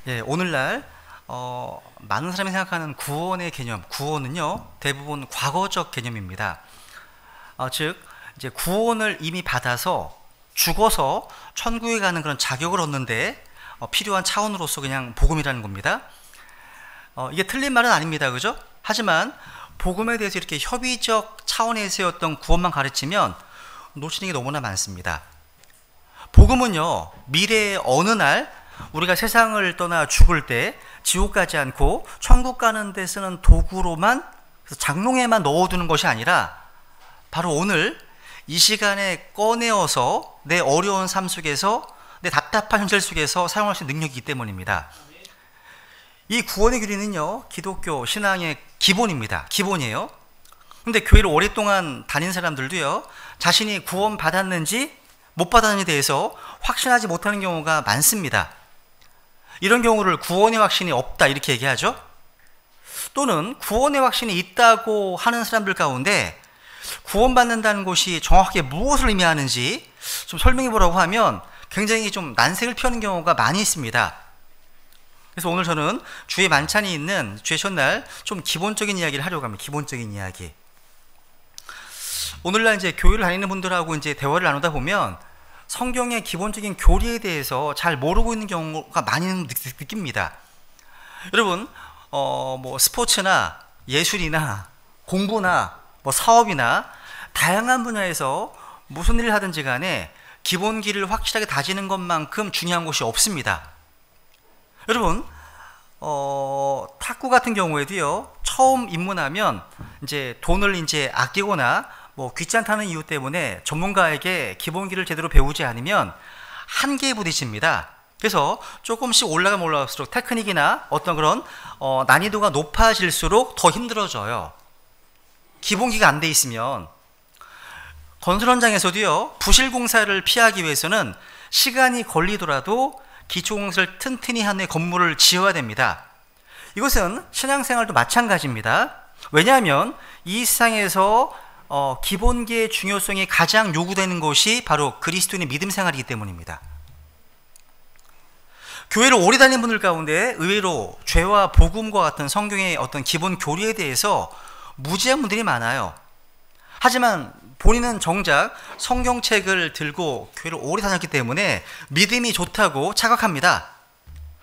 예, 오늘날 많은 사람이 생각하는 구원의 개념, 구원은요 대부분 과거적 개념입니다. 즉 이제 구원을 이미 받아서 죽어서 천국에 가는 그런 자격을 얻는데 필요한 차원으로서 그냥 복음이라는 겁니다. 이게 틀린 말은 아닙니다, 그죠? 하지만 복음에 대해서 이렇게 협의적 차원에서의 어떤 구원만 가르치면 놓치는 게 너무나 많습니다. 복음은요 미래의 어느 날 우리가 세상을 떠나 죽을 때 지옥 가지 않고 천국 가는 데 쓰는 도구로만, 장롱에만 넣어두는 것이 아니라 바로 오늘 이 시간에 꺼내어서 내 어려운 삶 속에서, 내 답답한 현실 속에서 사용할 수 있는 능력이기 때문입니다. 이 구원의 교리는요 기독교 신앙의 기본입니다. 기본이에요. 근데 교회를 오랫동안 다닌 사람들도요 자신이 구원 받았는지 못 받았는지에 대해서 확신하지 못하는 경우가 많습니다. 이런 경우를 구원의 확신이 없다 이렇게 얘기하죠. 또는 구원의 확신이 있다고 하는 사람들 가운데 구원받는다는 것이 정확하게 무엇을 의미하는지 좀 설명해 보라고 하면 굉장히 좀 난색을 피우는 경우가 많이 있습니다. 그래서 오늘 저는 주의 만찬이 있는 주의 첫날 좀 기본적인 이야기를 하려고 합니다. 기본적인 이야기. 오늘날 이제 교회를 다니는 분들하고 이제 대화를 나누다 보면 성경의 기본적인 교리에 대해서 잘 모르고 있는 경우가 많이 느낍니다. 여러분, 뭐 스포츠나 예술이나 공부나 뭐 사업이나 다양한 분야에서 무슨 일을 하든지 간에 기본기를 확실하게 다지는 것만큼 중요한 것이 없습니다. 여러분, 탁구 같은 경우에도요, 처음 입문하면 이제 돈을 이제 아끼거나 뭐 귀찮다는 이유 때문에 전문가에게 기본기를 제대로 배우지 않으면 한계에 부딪힙니다. 그래서 조금씩 올라가면 올라갈수록 테크닉이나 어떤 그런 난이도가 높아질수록 더 힘들어져요. 기본기가 안 돼 있으면. 건설 현장에서도요 부실 공사를 피하기 위해서는 시간이 걸리더라도 기초 공사를 튼튼히 한 후에 건물을 지어야 됩니다. 이것은 신앙생활도 마찬가지입니다. 왜냐하면 이 세상에서 기본기의 중요성이 가장 요구되는 것이 바로 그리스도인의 믿음 생활이기 때문입니다. 교회를 오래 다니는 분들 가운데 의외로 죄와 복음과 같은 성경의 어떤 기본 교리에 대해서 무지한 분들이 많아요. 하지만 본인은 정작 성경책을 들고 교회를 오래 다녔기 때문에 믿음이 좋다고 착각합니다.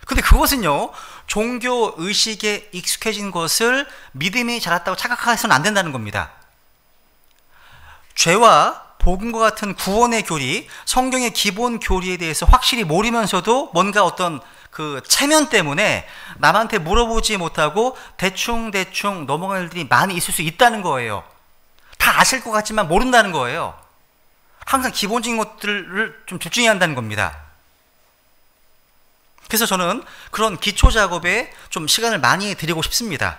근데 그것은요 종교 의식에 익숙해진 것을 믿음이 자랐다고 착각해서는 안 된다는 겁니다. 죄와 복음과 같은 구원의 교리, 성경의 기본 교리에 대해서 확실히 모르면서도 뭔가 어떤 그 체면 때문에 남한테 물어보지 못하고 대충 넘어가는 일들이 많이 있을 수 있다는 거예요. 다 아실 것 같지만 모른다는 거예요. 항상 기본적인 것들을 좀 집중해야 한다는 겁니다. 그래서 저는 그런 기초 작업에 좀 시간을 많이 드리고 싶습니다.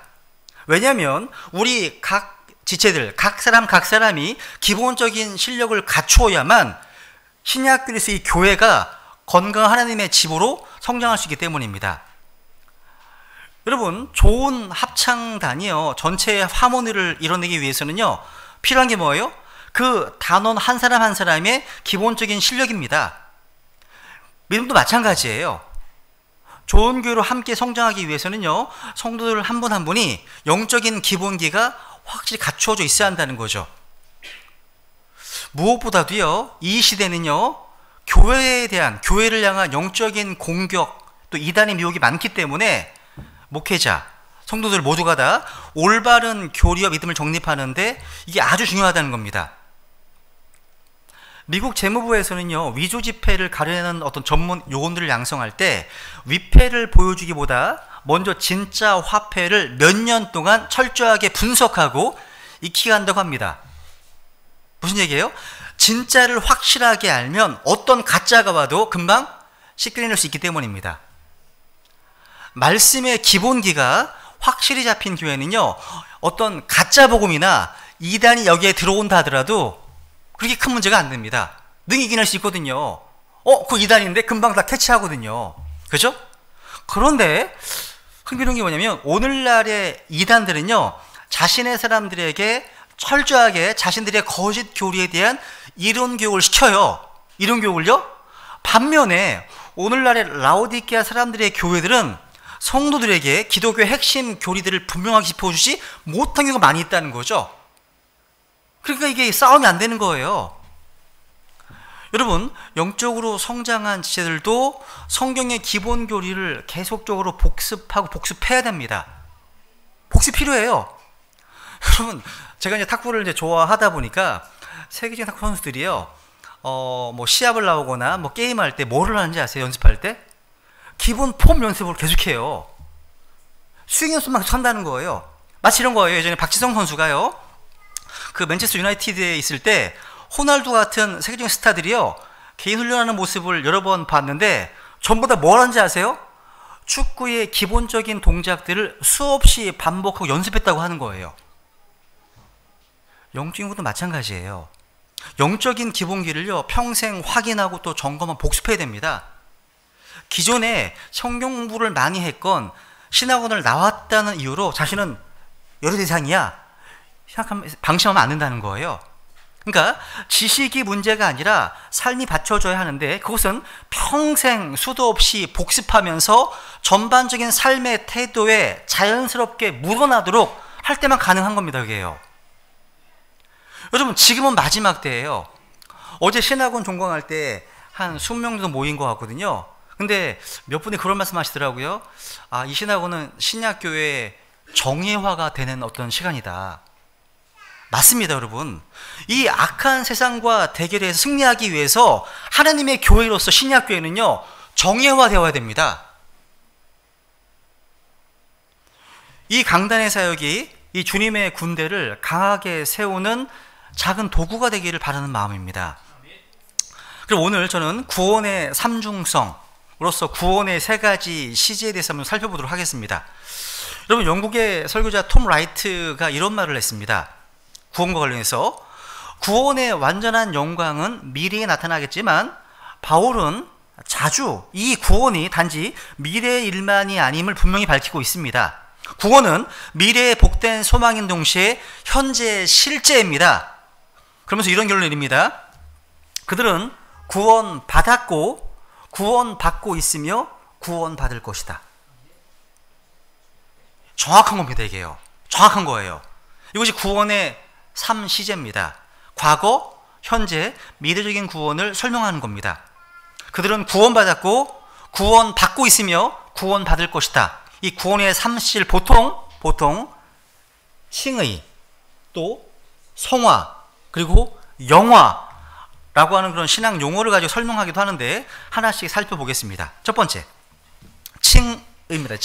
왜냐하면 우리 각 지체들, 각 사람이 기본적인 실력을 갖추어야만 신약 그리스도의 교회가 건강한 하나님의 집으로 성장할 수 있기 때문입니다. 여러분, 좋은 합창단이요 전체의 하모니를 이뤄내기 위해서는요 필요한 게 뭐예요? 그 단원 한 사람 한 사람의 기본적인 실력입니다. 믿음도 마찬가지예요. 좋은 교회로 함께 성장하기 위해서는요 성도들 한 분 한 분이 영적인 기본기가 확실히 갖추어져 있어야 한다는 거죠. 무엇보다도요 이 시대는요 교회를 향한 영적인 공격, 또 이단의 미혹이 많기 때문에 목회자, 성도들 모두가 다 올바른 교리와 믿음을 정립하는데 이게 아주 중요하다는 겁니다. 미국 재무부에서는요 위조 지폐를 가려내는 어떤 전문 요원들을 양성할 때 위패를 보여주기보다 먼저 진짜 화폐를 몇 년 동안 철저하게 분석하고 익히게 한다고 합니다. 무슨 얘기예요? 진짜를 확실하게 알면 어떤 가짜가 와도 금방 시끌려낼 수 있기 때문입니다. 말씀의 기본기가 확실히 잡힌 교회는요 어떤 가짜 복음이나 이단이 여기에 들어온다 하더라도 그렇게 큰 문제가 안 됩니다. 능히 이겨낼 수 있거든요. 그 이단인데 금방 다 캐치하거든요. 그죠? 그런데 흥미로운 게 뭐냐면 오늘날의 이단들은요 자신의 사람들에게 철저하게 자신들의 거짓 교리에 대한 이론 교육을 시켜요. 이론 교육을요. 반면에 오늘날의 라오디게아 사람들의 교회들은 성도들에게 기독교의 핵심 교리들을 분명하게 짚어주지 못한 경우가 많이 있다는 거죠. 그러니까 이게 싸움이 안 되는 거예요. 여러분, 영적으로 성장한 지체들도 성경의 기본 교리를 계속적으로 복습하고 복습해야 됩니다. 복습 필요해요. 여러분, 제가 이제 탁구를 이제 좋아하다 보니까 세계적인 탁구 선수들이요, 뭐 시합을 나오거나 뭐 게임할 때 뭐를 하는지 아세요? 연습할 때? 기본 폼 연습을 계속해요. 스윙 연습만 계속 한다는 거예요. 마치 이런 거예요. 예전에 박지성 선수가요, 그 맨체스터 유나이티드에 있을 때 호날두 같은 세계적인 스타들이요, 개인 훈련하는 모습을 여러 번 봤는데 전부 다 뭘 하는지 아세요? 축구의 기본적인 동작들을 수없이 반복하고 연습했다고 하는 거예요. 영적인 것도 마찬가지예요. 영적인 기본기를요, 평생 확인하고 또 점검하고 복습해야 됩니다. 기존에 성경 공부를 많이 했건 신학원을 나왔다는 이유로 자신은 여러 대상이야 생각하면 방심하면 안 된다는 거예요. 그러니까 지식이 문제가 아니라 삶이 받쳐줘야 하는데, 그것은 평생 수도 없이 복습하면서 전반적인 삶의 태도에 자연스럽게 묻어나도록 할 때만 가능한 겁니다. 그게요. 여러분, 지금은 마지막 때예요. 어제 신학원 종강할 때 한 20명 정도 모인 것 같거든요. 근데 몇 분이 그런 말씀 하시더라고요. 아, 이 신학원은 신약교회의 정예화가 되는 어떤 시간이다. 맞습니다, 여러분. 이 악한 세상과 대결해서 승리하기 위해서 하나님의 교회로서 신약교회는요, 정예화되어야 됩니다. 이 강단의 사역이 이 주님의 군대를 강하게 세우는 작은 도구가 되기를 바라는 마음입니다. 그리고 오늘 저는 구원의 삼중성으로서 구원의 세 가지 시제에 대해서 한번 살펴보도록 하겠습니다. 여러분, 영국의 설교자 톰 라이트가 이런 말을 했습니다. 구원과 관련해서 구원의 완전한 영광은 미래에 나타나겠지만 바울은 자주 이 구원이 단지 미래의 일만이 아님을 분명히 밝히고 있습니다. 구원은 미래의 복된 소망인 동시에 현재의 실제입니다. 그러면서 이런 결론을 내립니다. 그들은 구원받았고 구원받고 있으며 구원받을 것이다. 정확한 겁니다. 이게요, 정확한 거예요. 이것이 구원의 3시제입니다. 과거, 현재, 미래적인 구원을 설명하는 겁니다. 그들은 구원받았고 구원받고 있으며 구원받을 것이다. 이 구원의 3시를 보통 칭의, 또 성화, 그리고 영화라고 하는 그런 신학 용어를 가지고 설명하기도 하는데 하나씩 살펴보겠습니다. 첫 번째, 칭의입니다.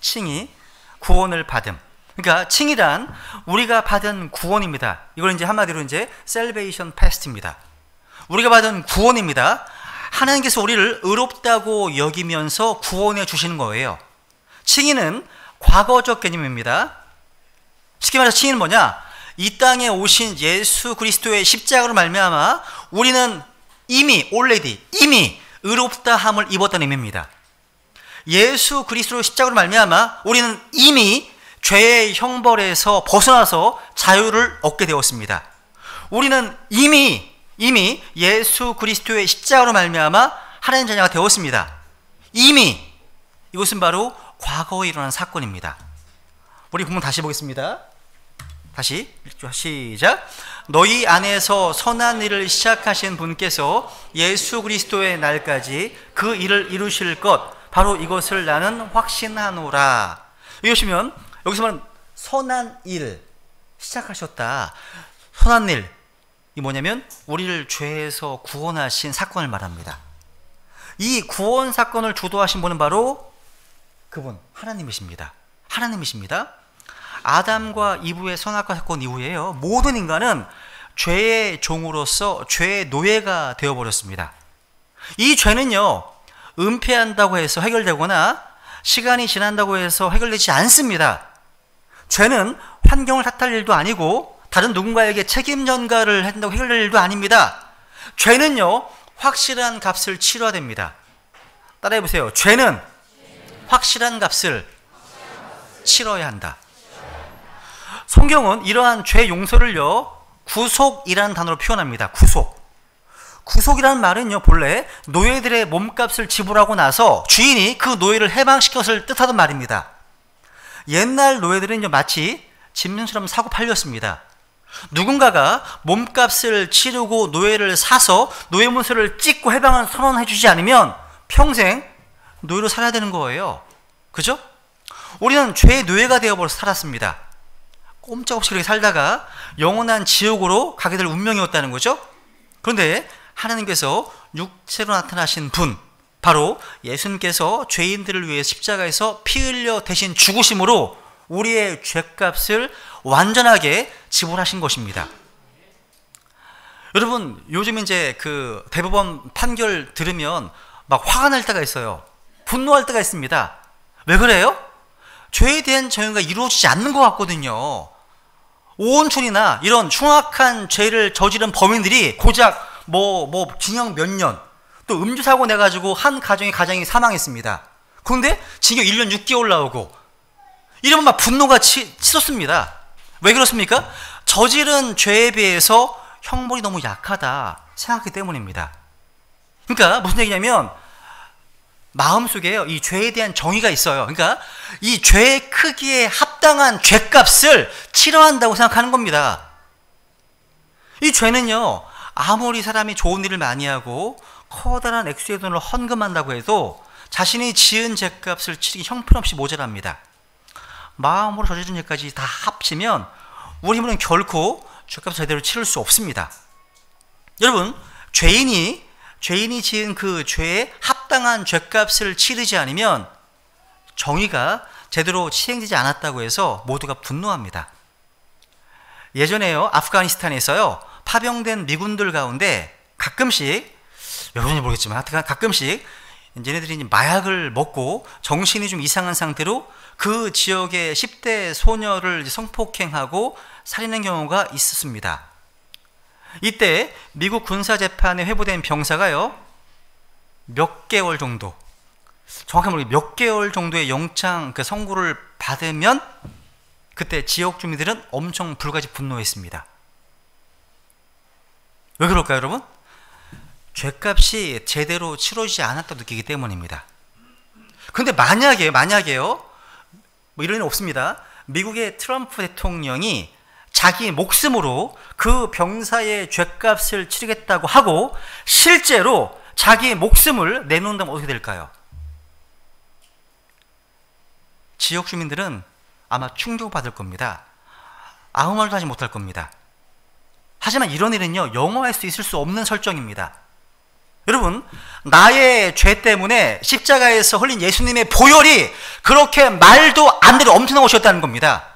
칭의, 구원을 받음. 그러니까 칭이란 우리가 받은 구원입니다. 이걸 이제 한마디로 이제 salvation past입니다. 우리가 받은 구원입니다. 하나님께서 우리를 의롭다고 여기면서 구원해 주시는 거예요. 칭의는 과거적 개념입니다. 쉽게 말해서 칭의는 뭐냐? 이 땅에 오신 예수 그리스도의 십자가로 말미암아 우리는 이미 의롭다함을 입었다는 의미입니다. 예수 그리스도의 십자가로 말미암아 우리는 이미 죄의 형벌에서 벗어나서 자유를 얻게 되었습니다. 우리는 이미 예수 그리스도의 십자가로 말미암아 하나님 자녀가 되었습니다. 이것은 바로 과거에 일어난 사건입니다. 우리 본문 다시 보겠습니다. 다시 시작. 너희 안에서 선한 일을 시작하신 분께서 예수 그리스도의 날까지 그 일을 이루실 것, 바로 이것을 나는 확신하노라. 이것이면 여기서 말하는 선한 일 시작하셨다. 선한 일, 이 뭐냐면 우리를 죄에서 구원하신 사건을 말합니다. 이 구원 사건을 주도하신 분은 바로 그분 하나님이십니다. 아담과 이브의 선악과 사건 이후에요, 모든 인간은 죄의 종으로서 죄의 노예가 되어버렸습니다. 이 죄는요, 은폐한다고 해서 해결되거나 시간이 지난다고 해서 해결되지 않습니다. 죄는 환경을 탓할 일도 아니고 다른 누군가에게 책임 전가를 한다고 해결될 일도 아닙니다. 죄는요, 확실한 값을 치러야 됩니다. 따라해보세요. 죄는 확실한 값을 치러야 한다. 성경은 이러한 죄 용서를요, 구속이라는 단어로 표현합니다. 구속이라는 말은요, 본래 노예들의 몸값을 지불하고 나서 주인이 그 노예를 해방시켰을 뜻하던 말입니다. 옛날 노예들은 마치 짐승처럼 사고 팔렸습니다. 누군가가 몸값을 치르고 노예를 사서 노예 문서를 찍고 해방을 선언해 주지 않으면 평생 노예로 살아야 되는 거예요. 그죠? 우리는 죄의 노예가 되어버려서 살았습니다. 꼼짝없이 그렇게 살다가 영원한 지옥으로 가게 될 운명이었다는 거죠. 그런데 하나님께서 육체로 나타나신 분, 바로 예수님께서 죄인들을 위해 십자가에서 피 흘려 대신 죽으심으로 우리의 죄값을 완전하게 지불하신 것입니다. 여러분, 요즘 이제 그 대법원 판결 들으면 막 화가 날 때가 있어요. 분노할 때가 있습니다. 왜 그래요? 죄에 대한 정의가 이루어지지 않는 것 같거든요. 오온천이나 이런 흉악한 죄를 저지른 범인들이 고작 징역 몇 년, 또 음주사고 내가지고 한 가정이 사망했습니다. 그런데 징역 1년 6개월 나오고, 이러면 막 분노가 치솟습니다. 왜 그렇습니까? 저지른 죄에 비해서 형벌이 너무 약하다 생각하기 때문입니다. 그러니까 무슨 얘기냐면, 마음속에 이 죄에 대한 정의가 있어요. 그러니까 이 죄의 크기에 합당한 죄값을 치러한다고 생각하는 겁니다. 이 죄는요, 아무리 사람이 좋은 일을 많이 하고 커다란 액수의 돈을 헌금한다고 해도 자신이 지은 죄값을 치르기 형편없이 모자랍니다. 마음으로 저지른 죄까지 다 합치면 우리 힘으로는 결코 죄값을 제대로 치를 수 없습니다. 여러분, 죄인이 지은 그 죄에 합당한 죄값을 치르지 않으면 정의가 제대로 시행되지 않았다고 해서 모두가 분노합니다. 예전에요, 아프가니스탄에서요, 파병된 미군들 가운데 가끔씩, 여러분이 모르겠지만 하여튼 가끔씩 얘네들이 마약을 먹고 정신이 좀 이상한 상태로 그 지역의 10대 소녀를 성폭행하고 살인한 경우가 있었습니다. 이때 미국 군사재판에 회부된 병사가요, 몇 개월 정도, 정확히 모르겠는데 몇 개월 정도의 영장 선고를 받으면 그때 지역 주민들은 엄청 불가지 분노했습니다. 왜 그럴까요, 여러분? 죄값이 제대로 치러지지 않았다고 느끼기 때문입니다. 그런데 만약에요, 이런 일 없습니다. 미국의 트럼프 대통령이 자기 목숨으로 그 병사의 죄값을 치르겠다고 하고 실제로 자기 목숨을 내놓는다면 어떻게 될까요? 지역 주민들은 아마 충격받을 겁니다. 아무 말도 하지 못할 겁니다. 하지만 이런 일은요, 영화에서 있을 수 없는 설정입니다. 여러분, 나의 죄 때문에 십자가에서 흘린 예수님의 보혈이 그렇게 말도 안 되는 엄청난 것이었다는 겁니다.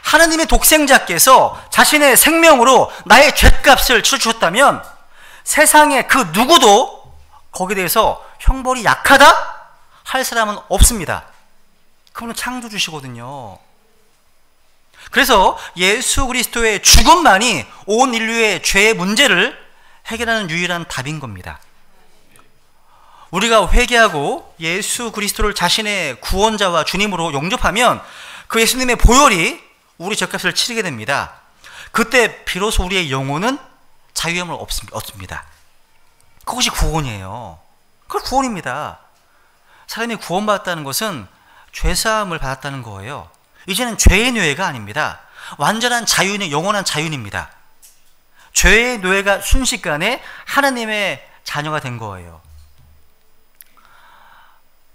하나님의 독생자께서 자신의 생명으로 나의 죄값을 치러주셨다면 세상에 그 누구도 거기에 대해서 형벌이 약하다 할 사람은 없습니다. 그분은 창조주시거든요. 그래서 예수 그리스도의 죽음만이 온 인류의 죄의 문제를 해결하는 유일한 답인 겁니다. 우리가 회개하고 예수 그리스도를 자신의 구원자와 주님으로 영접하면 그 예수님의 보혈이 우리 죄값을 치르게 됩니다. 그때 비로소 우리의 영혼은 자유함을 얻습니다. 그것이 구원이에요. 그건 구원입니다. 사람이 구원받았다는 것은 죄사함을 받았다는 거예요. 이제는 죄의 노예가 아닙니다. 완전한 자유는 영원한 자유입니다. 죄의 노예가 순식간에 하나님의 자녀가 된 거예요.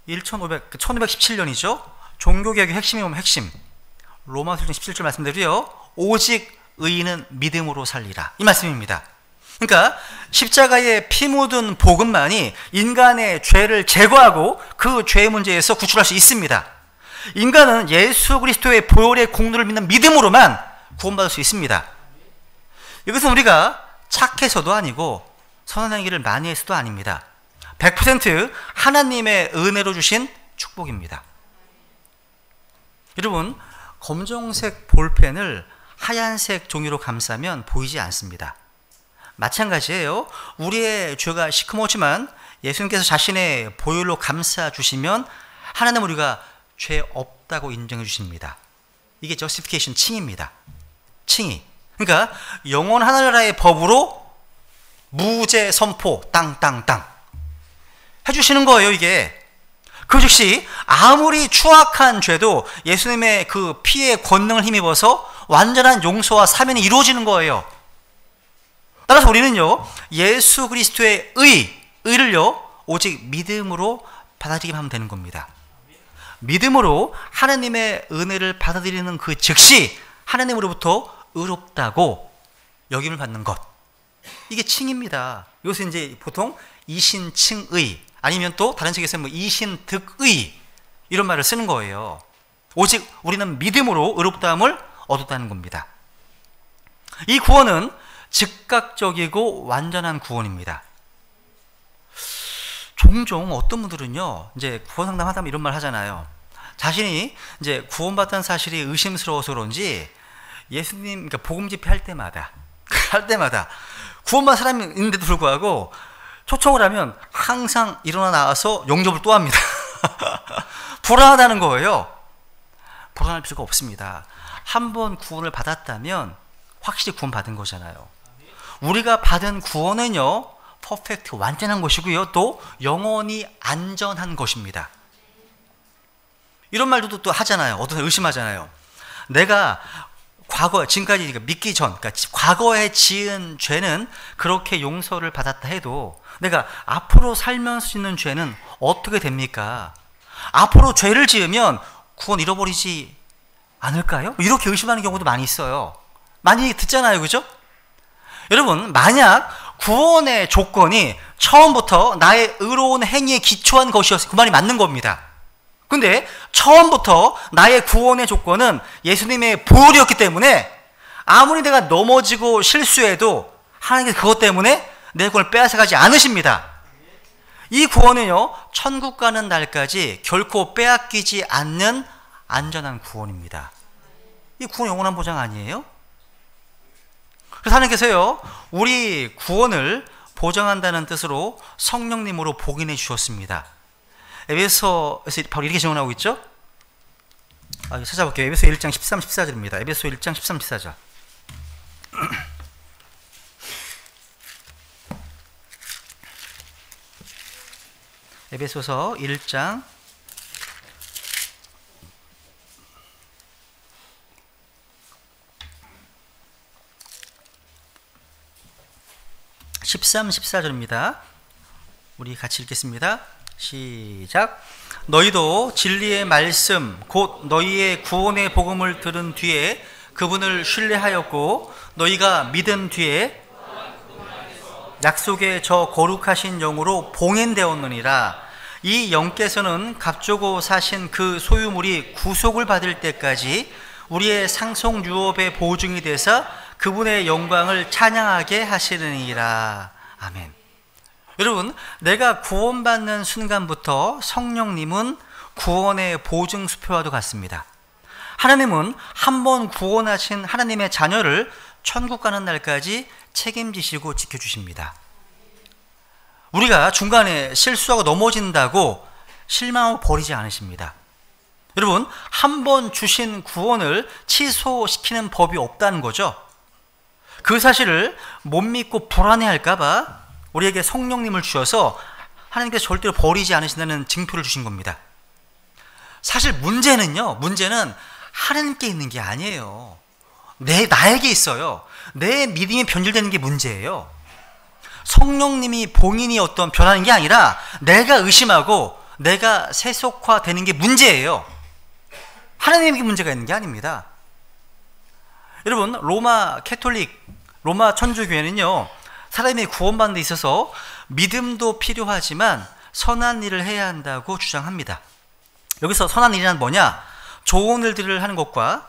1517년이죠. 종교개혁의 핵심이 핵심. 로마서 17절 말씀대로요, 오직 의인은 믿음으로 살리라, 이 말씀입니다. 그러니까 십자가의 피 묻은 복음만이 인간의 죄를 제거하고 그 죄의 문제에서 구출할 수 있습니다. 인간은 예수 그리스도의 보혈의 공로를 믿는 믿음으로만 구원받을 수 있습니다. 이것은 우리가 착해서도 아니고 선한 일을 많이 해서도 아닙니다. 100% 하나님의 은혜로 주신 축복입니다. 여러분, 검정색 볼펜을 하얀색 종이로 감싸면 보이지 않습니다. 마찬가지예요. 우리의 죄가 시커멓지만 예수님께서 자신의 보혈로 감싸 주시면 하나님은 우리가 죄 없다고 인정해 주십니다. 이게 justification, 칭의입니다. 칭의. 그러니까 영원 하늘나라의 법으로 무죄 선포 땅땅땅 해주시는 거예요. 이게 그 즉시 아무리 추악한 죄도 예수님의 그 피의 권능을 힘입어서 완전한 용서와 사면이 이루어지는 거예요. 따라서 우리는요, 예수 그리스도의 의를요 오직 믿음으로 받아들이기만 하면 되는 겁니다. 믿음으로 하나님의 은혜를 받아들이는 그 즉시 하나님으로부터 의롭다고 여김을 받는 것, 이게 칭입니다. 이것은 이제 보통 이신칭의, 아니면 또 다른 책에서는 뭐 이신득의, 이런 말을 쓰는 거예요. 오직 우리는 믿음으로 의롭다함을 얻었다는 겁니다. 이 구원은 즉각적이고 완전한 구원입니다. 종종 어떤 분들은요, 이제 구원 상담하다면 이런 말 하잖아요. 자신이 이제 구원받다는 사실이 의심스러워서 그런지 예수님, 그러니까 복음 집회할 때마다 구원받은 사람이 있는데도 불구하고 초청을 하면 항상 일어나 나와서 영접을 또 합니다. 불안하다는 거예요. 불안할 필요가 없습니다. 한번 구원을 받았다면 확실히 구원받은 거잖아요. 우리가 받은 구원은요, 퍼펙트, 완전한 것이고요, 또 영원히 안전한 것입니다. 이런 말도 또 하잖아요. 어떤 사람 의심하잖아요. 내가 지금까지 믿기 전, 그러니까 과거에 지은 죄는 그렇게 용서를 받았다 해도 내가 앞으로 살면서 짓는 죄는 어떻게 됩니까? 앞으로 죄를 지으면 구원 잃어버리지 않을까요? 이렇게 의심하는 경우도 많이 있어요. 많이 듣잖아요, 그죠? 여러분, 만약 구원의 조건이 처음부터 나의 의로운 행위에 기초한 것이었으면 그 말이 맞는 겁니다. 근데 처음부터 나의 구원의 조건은 예수님의 보혈이었기 때문에 아무리 내가 넘어지고 실수해도 하나님께서 그것 때문에 내 구원을 빼앗아가지 않으십니다. 이 구원은요, 천국 가는 날까지 결코 빼앗기지 않는 안전한 구원입니다. 이 구원 영원한 보장 아니에요? 그래서 하나님께서요, 우리 구원을 보장한다는 뜻으로 성령님으로 복인해 주셨습니다. 에베소에서 바로 이렇게 증언하고 있죠? 찾아볼게요. 에베소 1장 13, 14절입니다. 에베소 1장 13, 14절. 에베소서 1장 13, 14절입니다. 우리 같이 읽겠습니다. 시작. 너희도 진리의 말씀 곧 너희의 구원의 복음을 들은 뒤에 그분을 신뢰하였고 너희가 믿은 뒤에 약속의 저 거룩하신 영으로 봉인되었느니라. 이 영께서는 값주고 사신 그 소유물이 구속을 받을 때까지 우리의 상속 유업의 보증이 되사 그분의 영광을 찬양하게 하시느니라. 아멘. 여러분, 내가 구원받는 순간부터 성령님은 구원의 보증수표와도 같습니다. 하나님은 한 번 구원하신 하나님의 자녀를 천국 가는 날까지 책임지시고 지켜주십니다. 우리가 중간에 실수하고 넘어진다고 실망하고 버리지 않으십니다. 여러분, 한 번 주신 구원을 취소시키는 법이 없다는 거죠. 그 사실을 못 믿고 불안해할까봐 우리에게 성령님을 주셔서 하나님께서 절대로 버리지 않으신다는 증표를 주신 겁니다. 사실 문제는 하나님께 있는 게 아니에요. 나에게 있어요. 내 믿음이 변질되는 게 문제예요. 성령님이 봉인이 변하는 게 아니라 내가 의심하고 내가 세속화되는 게 문제예요. 하나님에게 문제가 있는 게 아닙니다. 여러분, 로마 천주교회는요, 사람이 구원받는 데 있어서 믿음도 필요하지만 선한 일을 해야 한다고 주장합니다. 여기서 선한 일이란 뭐냐? 좋은 일들을 하는 것과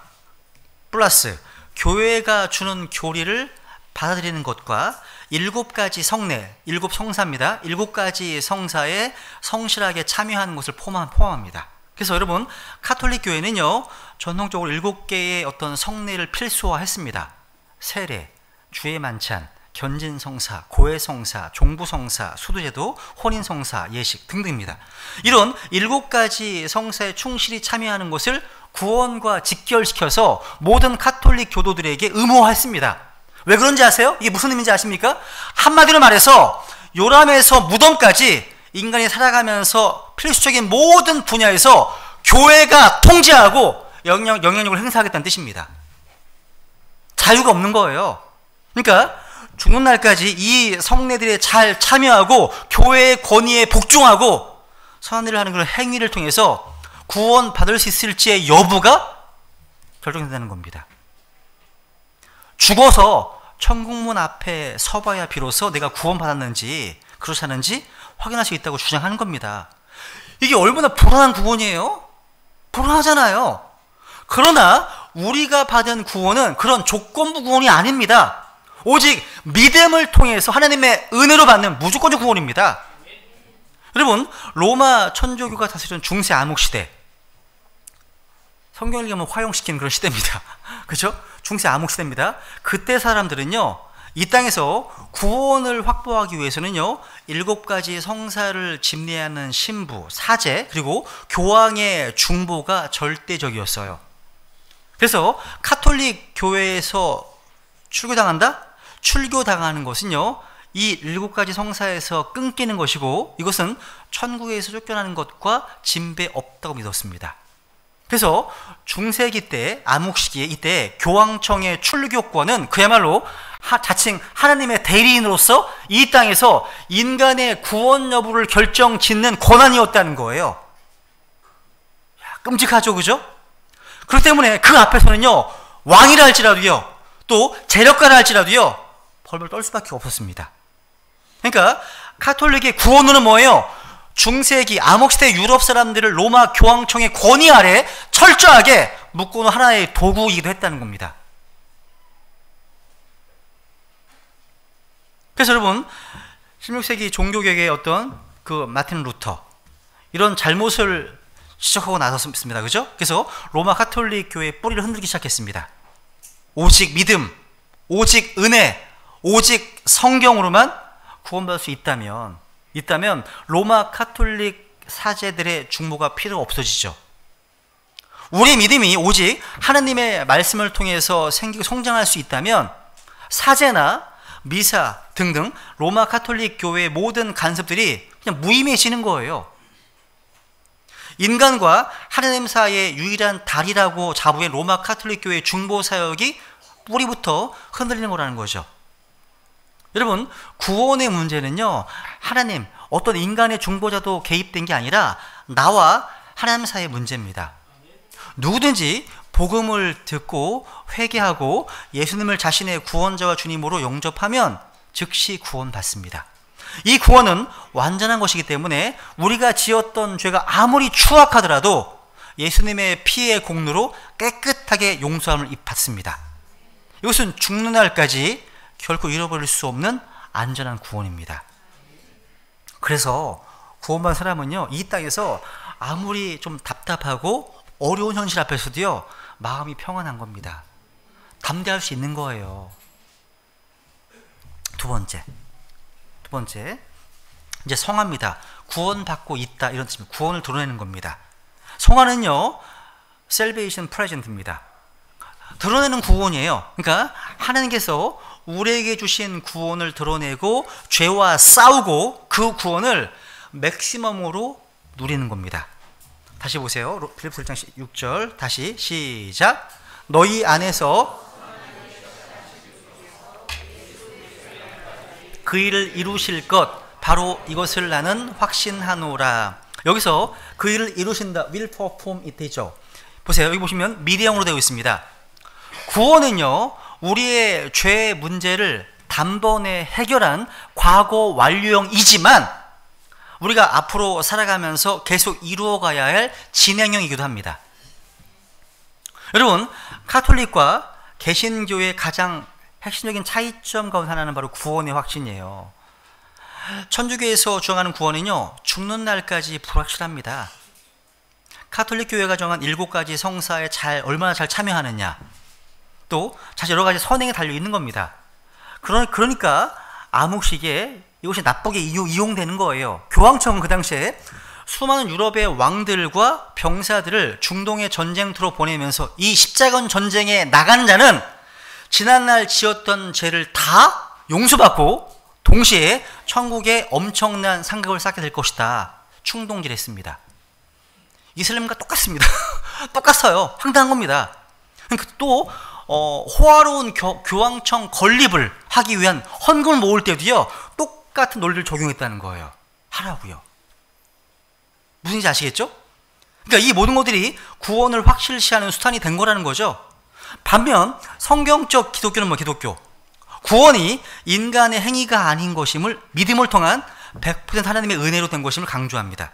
플러스 교회가 주는 교리를 받아들이는 것과 7가지 성례, 7성사입니다. 7가지 성사에 성실하게 참여하는 것을 포함합니다. 그래서 여러분, 카톨릭 교회는요, 전통적으로 7개의 어떤 성례를 필수화했습니다. 세례, 주의 만찬, 견진성사, 고해성사, 종부성사, 수두제도, 혼인성사, 예식 등등입니다. 이런 7가지 성사에 충실히 참여하는 것을 구원과 직결시켜서 모든 카톨릭 교도들에게 의무화했습니다. 왜 그런지 아세요? 이게 무슨 의미인지 아십니까? 한마디로 말해서 요람에서 무덤까지 인간이 살아가면서 필수적인 모든 분야에서 교회가 통제하고 영향력을 행사하겠다는 뜻입니다. 자유가 없는 거예요. 그러니까 죽는 날까지 이 성례들에 잘 참여하고 교회의 권위에 복종하고 선한 일을 하는 그런 행위를 통해서 구원 받을 수 있을지의 여부가 결정된다는 겁니다. 죽어서 천국문 앞에 서봐야 비로소 내가 구원받았는지 그렇지 않은지 확인할 수 있다고 주장하는 겁니다. 이게 얼마나 불안한 구원이에요? 불안하잖아요. 그러나 우리가 받은 구원은 그런 조건부 구원이 아닙니다. 오직 믿음을 통해서 하나님의 은혜로 받는 무조건적 구원입니다. 여러분, 로마 천주교가 다스리던 중세 암흑시대, 성경을 보면 화용시키는 그런 시대입니다. 그렇죠? 중세 암흑시대입니다. 그때 사람들은요, 이 땅에서 구원을 확보하기 위해서는요, 7가지 성사를 집례하는 신부, 사제, 그리고 교황의 중보가 절대적이었어요. 그래서 카톨릭 교회에서 출교당한다? 출교당하는 것은요, 이 7가지 성사에서 끊기는 것이고, 이것은 천국에서 쫓겨나는 것과 진배 없다고 믿었습니다. 그래서 중세기 때, 암흑시기에 이때 교황청의 출교권은 그야말로 자칭 하나님의 대리인으로서 이 땅에서 인간의 구원 여부를 결정짓는 권한이었다는 거예요. 끔찍하죠, 그죠? 그렇기 때문에 그 앞에서는요, 왕이라 할지라도요, 또 재력가라 할지라도요, 벌벌 떨 수밖에 없었습니다. 그러니까 카톨릭의 구원론은 뭐예요? 중세기 암흑시대 유럽 사람들을 로마 교황청의 권위 아래 철저하게 묶어놓은 하나의 도구이기도 했다는 겁니다. 그래서 여러분, 16세기 종교개혁의 어떤 그 마틴 루터, 이런 잘못을 지적하고 나섰습니다. 그죠? 그래서 로마 카톨릭 교회의 뿌리를 흔들기 시작했습니다. 오직 믿음, 오직 은혜, 오직 성경으로만 구원받을 수 있다면 로마 카톨릭 사제들의 중보가 필요가 없어지죠. 우리의 믿음이 오직 하나님의 말씀을 통해서 생기고 성장할 수 있다면 사제나 미사 등등 로마 카톨릭 교회의 모든 간섭들이 그냥 무의미해지는 거예요. 인간과 하나님 사이의 유일한 다리라고 자부한 로마 카톨릭 교회의 중보 사역이 뿌리부터 흔들리는 거라는 거죠. 여러분, 구원의 문제는요, 하나님, 어떤 인간의 중보자도 개입된 게 아니라 나와 하나님 사이의 문제입니다. 누구든지 복음을 듣고 회개하고 예수님을 자신의 구원자와 주님으로 영접하면 즉시 구원받습니다. 이 구원은 완전한 것이기 때문에 우리가 지었던 죄가 아무리 추악하더라도 예수님의 피의 공로로 깨끗하게 용서함을 받습니다. 이것은 죽는 날까지 결코 잃어버릴 수 없는 안전한 구원입니다. 그래서 구원받은 사람은요, 이 땅에서 아무리 좀 답답하고 어려운 현실 앞에서도요, 마음이 평안한 겁니다. 담대할 수 있는 거예요. 두 번째, 이제 성화입니다. 구원받고 있다, 이런 뜻입니다. 구원을 드러내는 겁니다. 성화는요, Salvation Present입니다. 드러내는 구원이에요. 그러니까 하나님께서 우리에게 주신 구원을 드러내고 죄와 싸우고 그 구원을 맥시멈으로 누리는 겁니다. 다시 보세요. 빌립보서 1장 6절 다시 시작. 너희 안에서 그 일을 이루실 것 바로 이것을 나는 확신하노라. 여기서 그 일을 이루신다, will perform it이죠. 보세요. 여기 보시면 미래형으로 되어 있습니다. 구원은요, 우리의 죄의 문제를 단번에 해결한 과거 완료형이지만 우리가 앞으로 살아가면서 계속 이루어가야 할 진행형이기도 합니다. 여러분, 카톨릭과 개신교의 가장 핵심적인 차이점 가운데 하나는 바로 구원의 확신이에요. 천주교에서 주장하는 구원은요, 죽는 날까지 불확실합니다. 카톨릭 교회가 정한 7가지 성사에 얼마나 잘 참여하느냐, 또 사실 여러 가지 선행에 달려 있는 겁니다. 그러니까 암흑시기에 이것이 나쁘게 이용되는 거예요. 교황청은 그 당시에 수많은 유럽의 왕들과 병사들을 중동의 전쟁터로 보내면서 이 십자군 전쟁에 나가는 자는 지난날 지었던 죄를 다 용서받고 동시에 천국에 엄청난 상급을 쌓게 될 것이다. 충동질했습니다. 이슬람과 똑같습니다. 똑같아요. 황당한 겁니다. 또 호화로운 교황청 건립을 하기 위한 헌금을 모을 때도요, 똑같은 논리를 적용했다는 거예요. 하라고요. 무슨 얘기인지 아시겠죠? 그러니까 이 모든 것들이 구원을 확실시하는 수단이 된 거라는 거죠. 반면 성경적 기독교는 기독교. 구원이 인간의 행위가 아닌 것임을 믿음을 통한 100% 하나님의 은혜로 된 것임을 강조합니다.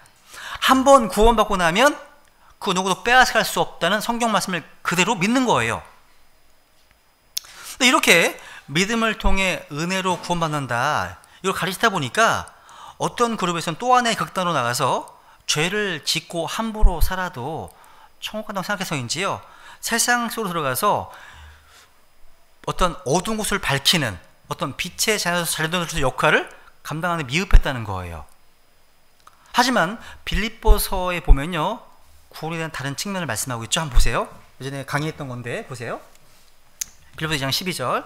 한번 구원받고 나면 그 누구도 빼앗아갈 수 없다는 성경 말씀을 그대로 믿는 거예요. 이렇게 믿음을 통해 은혜로 구원받는다, 이걸 가르치다 보니까 어떤 그룹에서는 또 하나의 극단으로 나가서 죄를 짓고 함부로 살아도 천국 간다고 생각해서인지요, 세상 속으로 들어가서 어떤 어두운 곳을 밝히는 어떤 빛의 자녀들 역할을 감당하는 데 미흡했다는 거예요. 하지만 빌립보서에 보면요, 구원에 대한 다른 측면을 말씀하고 있죠. 한번 보세요. 예전에 강의했던 건데 보세요. 빌립보서 2장 12절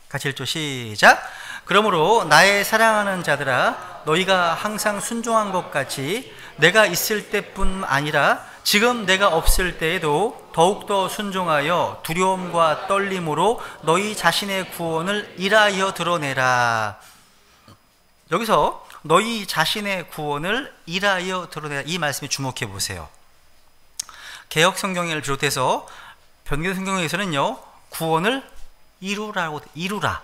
같이 읽죠. 시작. 그러므로 나의 사랑하는 자들아, 너희가 항상 순종한 것 같이 내가 있을 때뿐 아니라 지금 내가 없을 때에도 더욱더 순종하여 두려움과 떨림으로 너희 자신의 구원을 일하여 드러내라. 여기서 너희 자신의 구원을 일하여 드러내라, 이 말씀에 주목해 보세요. 개역 성경을 비롯해서 변경 성경에서는요, 구원을 이루라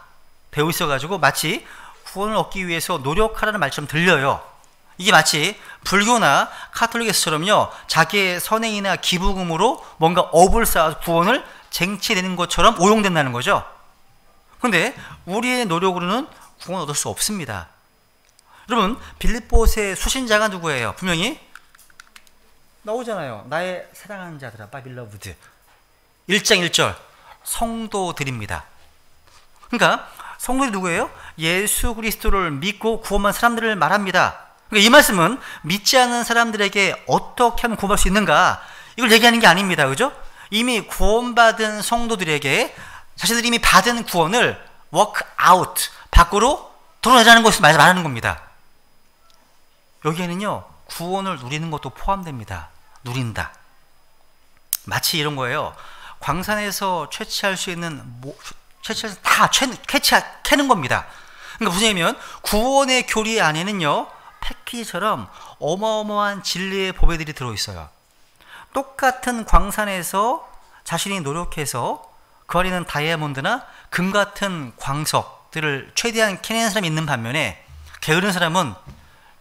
되어 있어가지고 마치 구원을 얻기 위해서 노력하라는 말처럼 들려요. 이게 마치 불교나 카톨릭에서처럼요, 자기의 선행이나 기부금으로 뭔가 업을 쌓아서 구원을 쟁취되는 것처럼 오용된다는 거죠. 그런데 우리의 노력으로는 구원을 얻을 수 없습니다. 여러분, 빌립보서의 수신자가 누구예요? 분명히 나오잖아요. 나의 사랑하는 자들아, my beloved. 1장 1절 성도들입니다. 그러니까 성도들이 누구예요? 예수 그리스도를 믿고 구원받은 사람들을 말합니다. 그러니까 이 말씀은 믿지 않는 사람들에게 어떻게 하면 구원받을 수 있는가, 이걸 얘기하는 게 아닙니다. 그죠? 이미 구원받은 성도들에게 자신들이 이미 받은 구원을 work out, 밖으로 드러내자는 것을 말하는 겁니다. 여기에는요, 구원을 누리는 것도 포함됩니다. 누린다. 마치 이런 거예요. 광산에서 채취할 수 있는 채취해서 다 캐는 겁니다. 그러니까 무슨 얘기냐면 구원의 교리 안에는요, 패키지처럼 어마어마한 진리의 보배들이 들어있어요. 똑같은 광산에서 자신이 노력해서 그 안에 있는 다이아몬드나 금 같은 광석들을 최대한 캐내는 사람이 있는 반면에 게으른 사람은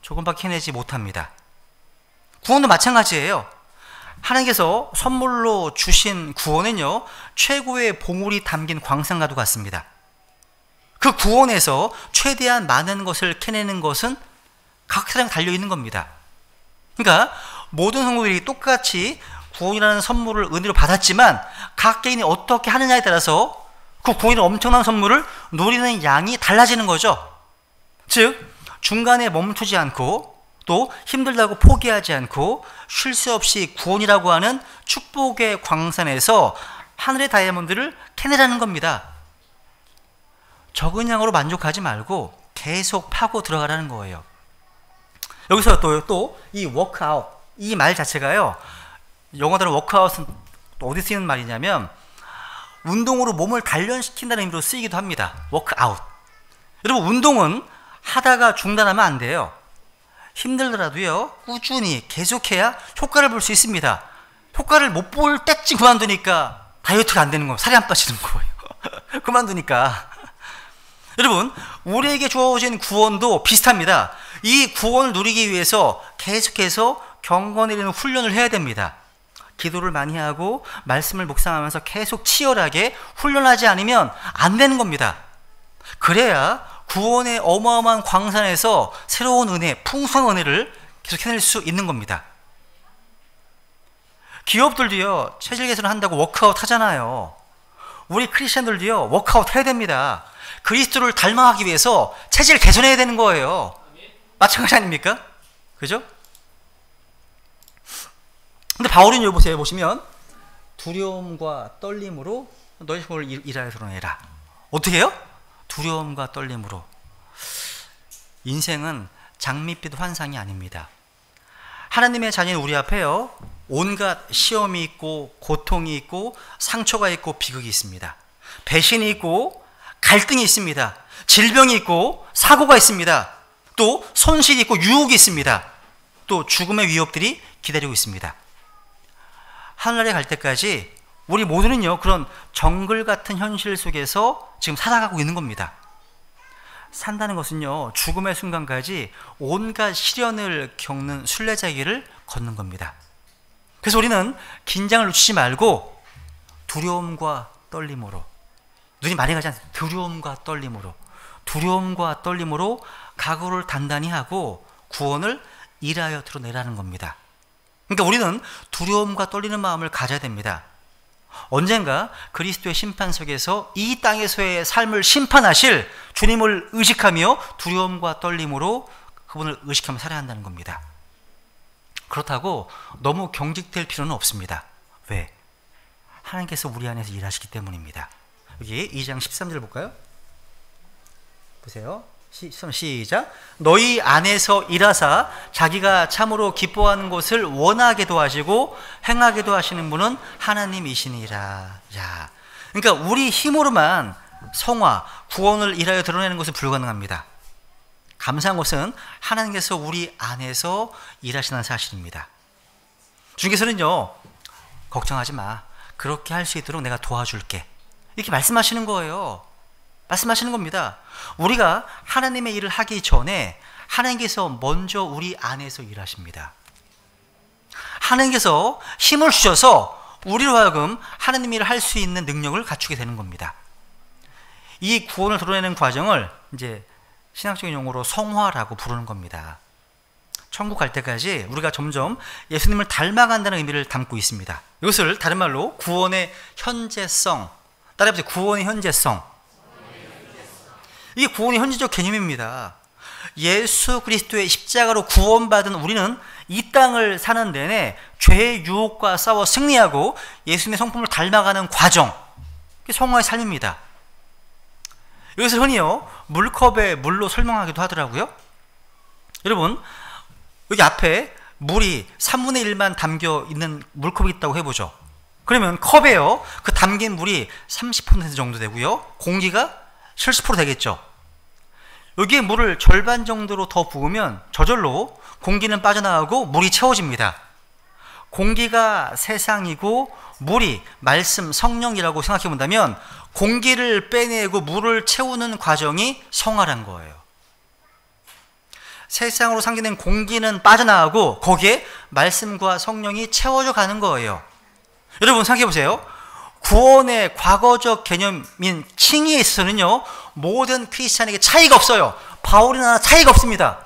조금밖에 캐내지 못합니다. 구원도 마찬가지예요. 하나님께서 선물로 주신 구원은요, 최고의 보물이 담긴 광산과도 같습니다. 그 구원에서 최대한 많은 것을 캐내는 것은 각 사람이 달려있는 겁니다. 그러니까 모든 성도들이 똑같이 구원이라는 선물을 은혜로 받았지만 각 개인이 어떻게 하느냐에 따라서 그 구원이라는 엄청난 선물을 누리는 양이 달라지는 거죠. 즉 중간에 멈추지 않고 또 힘들다고 포기하지 않고 쉴 새 없이 구원이라고 하는 축복의 광산에서 하늘의 다이아몬드를 캐내라는 겁니다. 적은 양으로 만족하지 말고 계속 파고 들어가라는 거예요. 여기서 또 이 워크아웃, 이 말 자체가요, 영어대로 워크아웃은 어디 쓰이는 말이냐면 운동으로 몸을 단련시킨다는 의미로 쓰이기도 합니다. 워크아웃. 여러분, 운동은 하다가 중단하면 안 돼요. 힘들더라도요, 꾸준히 계속해야 효과를 볼 수 있습니다. 효과를 못 볼 때쯤 그만두니까 다이어트가 안 되는 거예요. 살이 안 빠지는 거예요. 그만두니까. 여러분, 우리에게 주어진 구원도 비슷합니다. 이 구원을 누리기 위해서 계속해서 경건해지는 훈련을 해야 됩니다. 기도를 많이 하고 말씀을 묵상하면서 계속 치열하게 훈련하지 않으면 안 되는 겁니다. 그래야 구원의 어마어마한 광산에서 새로운 은혜, 풍성한 은혜를 계속 해낼 수 있는 겁니다. 기업들도요, 체질 개선을 한다고 워크아웃 하잖아요. 우리 크리스천들도요, 워크아웃 해야 됩니다. 그리스도를 닮아가기 위해서 체질 개선해야 되는 거예요. 마찬가지 아닙니까? 그죠? 근데 바울은 여기 보세요. 보시면 두려움과 떨림으로 너희 힘을 일하여 드러내라. 어떻게 해요? 두려움과 떨림으로. 인생은 장밋빛 환상이 아닙니다. 하나님의 자녀인 우리 앞에요, 온갖 시험이 있고 고통이 있고 상처가 있고 비극이 있습니다. 배신이 있고 갈등이 있습니다. 질병이 있고 사고가 있습니다. 또 손실이 있고 유혹이 있습니다. 또 죽음의 위협들이 기다리고 있습니다. 하늘나라에 갈 때까지 우리 모두는요, 그런 정글 같은 현실 속에서 지금 살아가고 있는 겁니다. 산다는 것은요, 죽음의 순간까지 온갖 시련을 겪는 순례자의 길을 걷는 겁니다. 그래서 우리는 긴장을 놓치지 말고 두려움과 떨림으로, 눈이 많이 가지 않습니다. 두려움과 떨림으로 각오를 단단히 하고 구원을 일하여 드러내라는 겁니다. 그러니까 우리는 두려움과 떨리는 마음을 가져야 됩니다. 언젠가 그리스도의 심판석에서 이 땅에서의 삶을 심판하실 주님을 의식하며 두려움과 떨림으로 그분을 의식하며 살아야 한다는 겁니다. 그렇다고 너무 경직될 필요는 없습니다. 왜? 하나님께서 우리 안에서 일하시기 때문입니다. 여기 2장 13절 볼까요? 보세요. 시작. 너희 안에서 일하사 자기가 참으로 기뻐하는 것을 원하게도 하시고 행하게도 하시는 분은 하나님이시니라. 야, 그러니까 우리 힘으로만 성화, 구원을 일하여 드러내는 것은 불가능합니다. 감사한 것은 하나님께서 우리 안에서 일하시는 사실입니다. 주님께서는요, 걱정하지 마, 그렇게 할 수 있도록 내가 도와줄게, 이렇게 말씀하시는 거예요. 말씀하시는 겁니다. 우리가 하나님의 일을 하기 전에 하나님께서 먼저 우리 안에서 일하십니다. 하나님께서 힘을 주셔서 우리로 하여금 하나님의 일을 할 수 있는 능력을 갖추게 되는 겁니다. 이 구원을 드러내는 과정을 이제 신학적인 용어로 성화라고 부르는 겁니다. 천국 갈 때까지 우리가 점점 예수님을 닮아간다는 의미를 담고 있습니다. 이것을 다른 말로 구원의 현재성, 따라해보세요. 구원의 현재성. 이게 구원의 현재적 개념입니다. 예수 그리스도의 십자가로 구원받은 우리는 이 땅을 사는 내내 죄의 유혹과 싸워 승리하고 예수님의 성품을 닮아가는 과정, 그게 성화의 삶입니다. 이것을 흔히요, 물컵에 물로 설명하기도 하더라고요. 여러분, 여기 앞에 물이 3분의 1만 담겨 있는 물컵이 있다고 해보죠. 그러면 컵에요, 그 담긴 물이 30% 정도 되고요, 공기가 70% 되겠죠. 여기에 물을 절반 정도로 더 부으면 저절로 공기는 빠져나가고 물이 채워집니다. 공기가 세상이고 물이 말씀, 성령이라고 생각해 본다면 공기를 빼내고 물을 채우는 과정이 성화란 거예요. 세상으로 상기된 공기는 빠져나가고 거기에 말씀과 성령이 채워져 가는 거예요. 여러분 생각해 보세요. 구원의 과거적 개념인 칭의에 있어서는요, 모든 크리스찬에게 차이가 없어요. 바울이나 차이가 없습니다.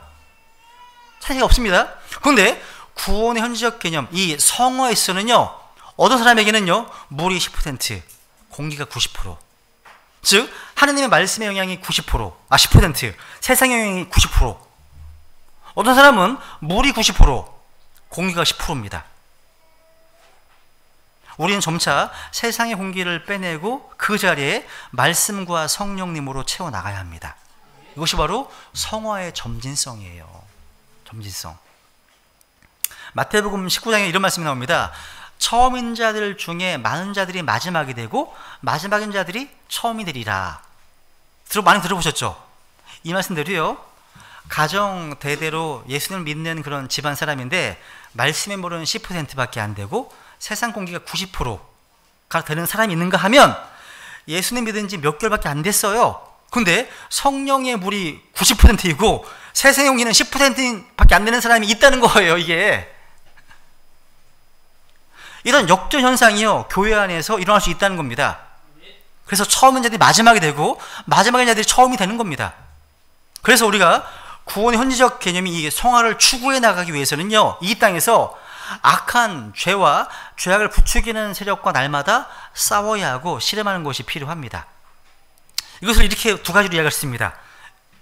차이가 없습니다. 그런데 구원의 현재적 개념, 이 성화에 있어서는요, 어떤 사람에게는요, 물이 10%, 공기가 90%, 즉 하나님의 말씀의 영향이 10%, 세상의 영향이 90%. 어떤 사람은 물이 90%, 공기가 10%입니다. 우리는 점차 세상의 공기를 빼내고 그 자리에 말씀과 성령님으로 채워나가야 합니다. 이것이 바로 성화의 점진성이에요. 점진성. 마태복음 19장에 이런 말씀이 나옵니다. 처음인 자들 중에 많은 자들이 마지막이 되고 마지막인 자들이 처음이 되리라. 많이 들어보셨죠? 이 말씀대로요, 가정 대대로 예수님을 믿는 그런 집안 사람인데 말씀의 물은 10%밖에 안 되고 세상 공기가 90%가 되는 사람이 있는가 하면 예수님 믿은 지 몇 개월밖에 안 됐어요. 근데 성령의 물이 90%이고 세상의 공기는 10%밖에 안 되는 사람이 있다는 거예요. 이게 이런 역전 현상이요, 교회 안에서 일어날 수 있다는 겁니다. 그래서 처음인 자들이 마지막이 되고 마지막인 자들이 처음이 되는 겁니다. 그래서 우리가 구원의 현지적 개념이 이 성화를 추구해 나가기 위해서는요, 이 땅에서 악한 죄와 죄악을 부추기는 세력과 날마다 싸워야 하고 실험하는 것이 필요합니다. 이것을 이렇게 두 가지로 이야기할 수 있습니다.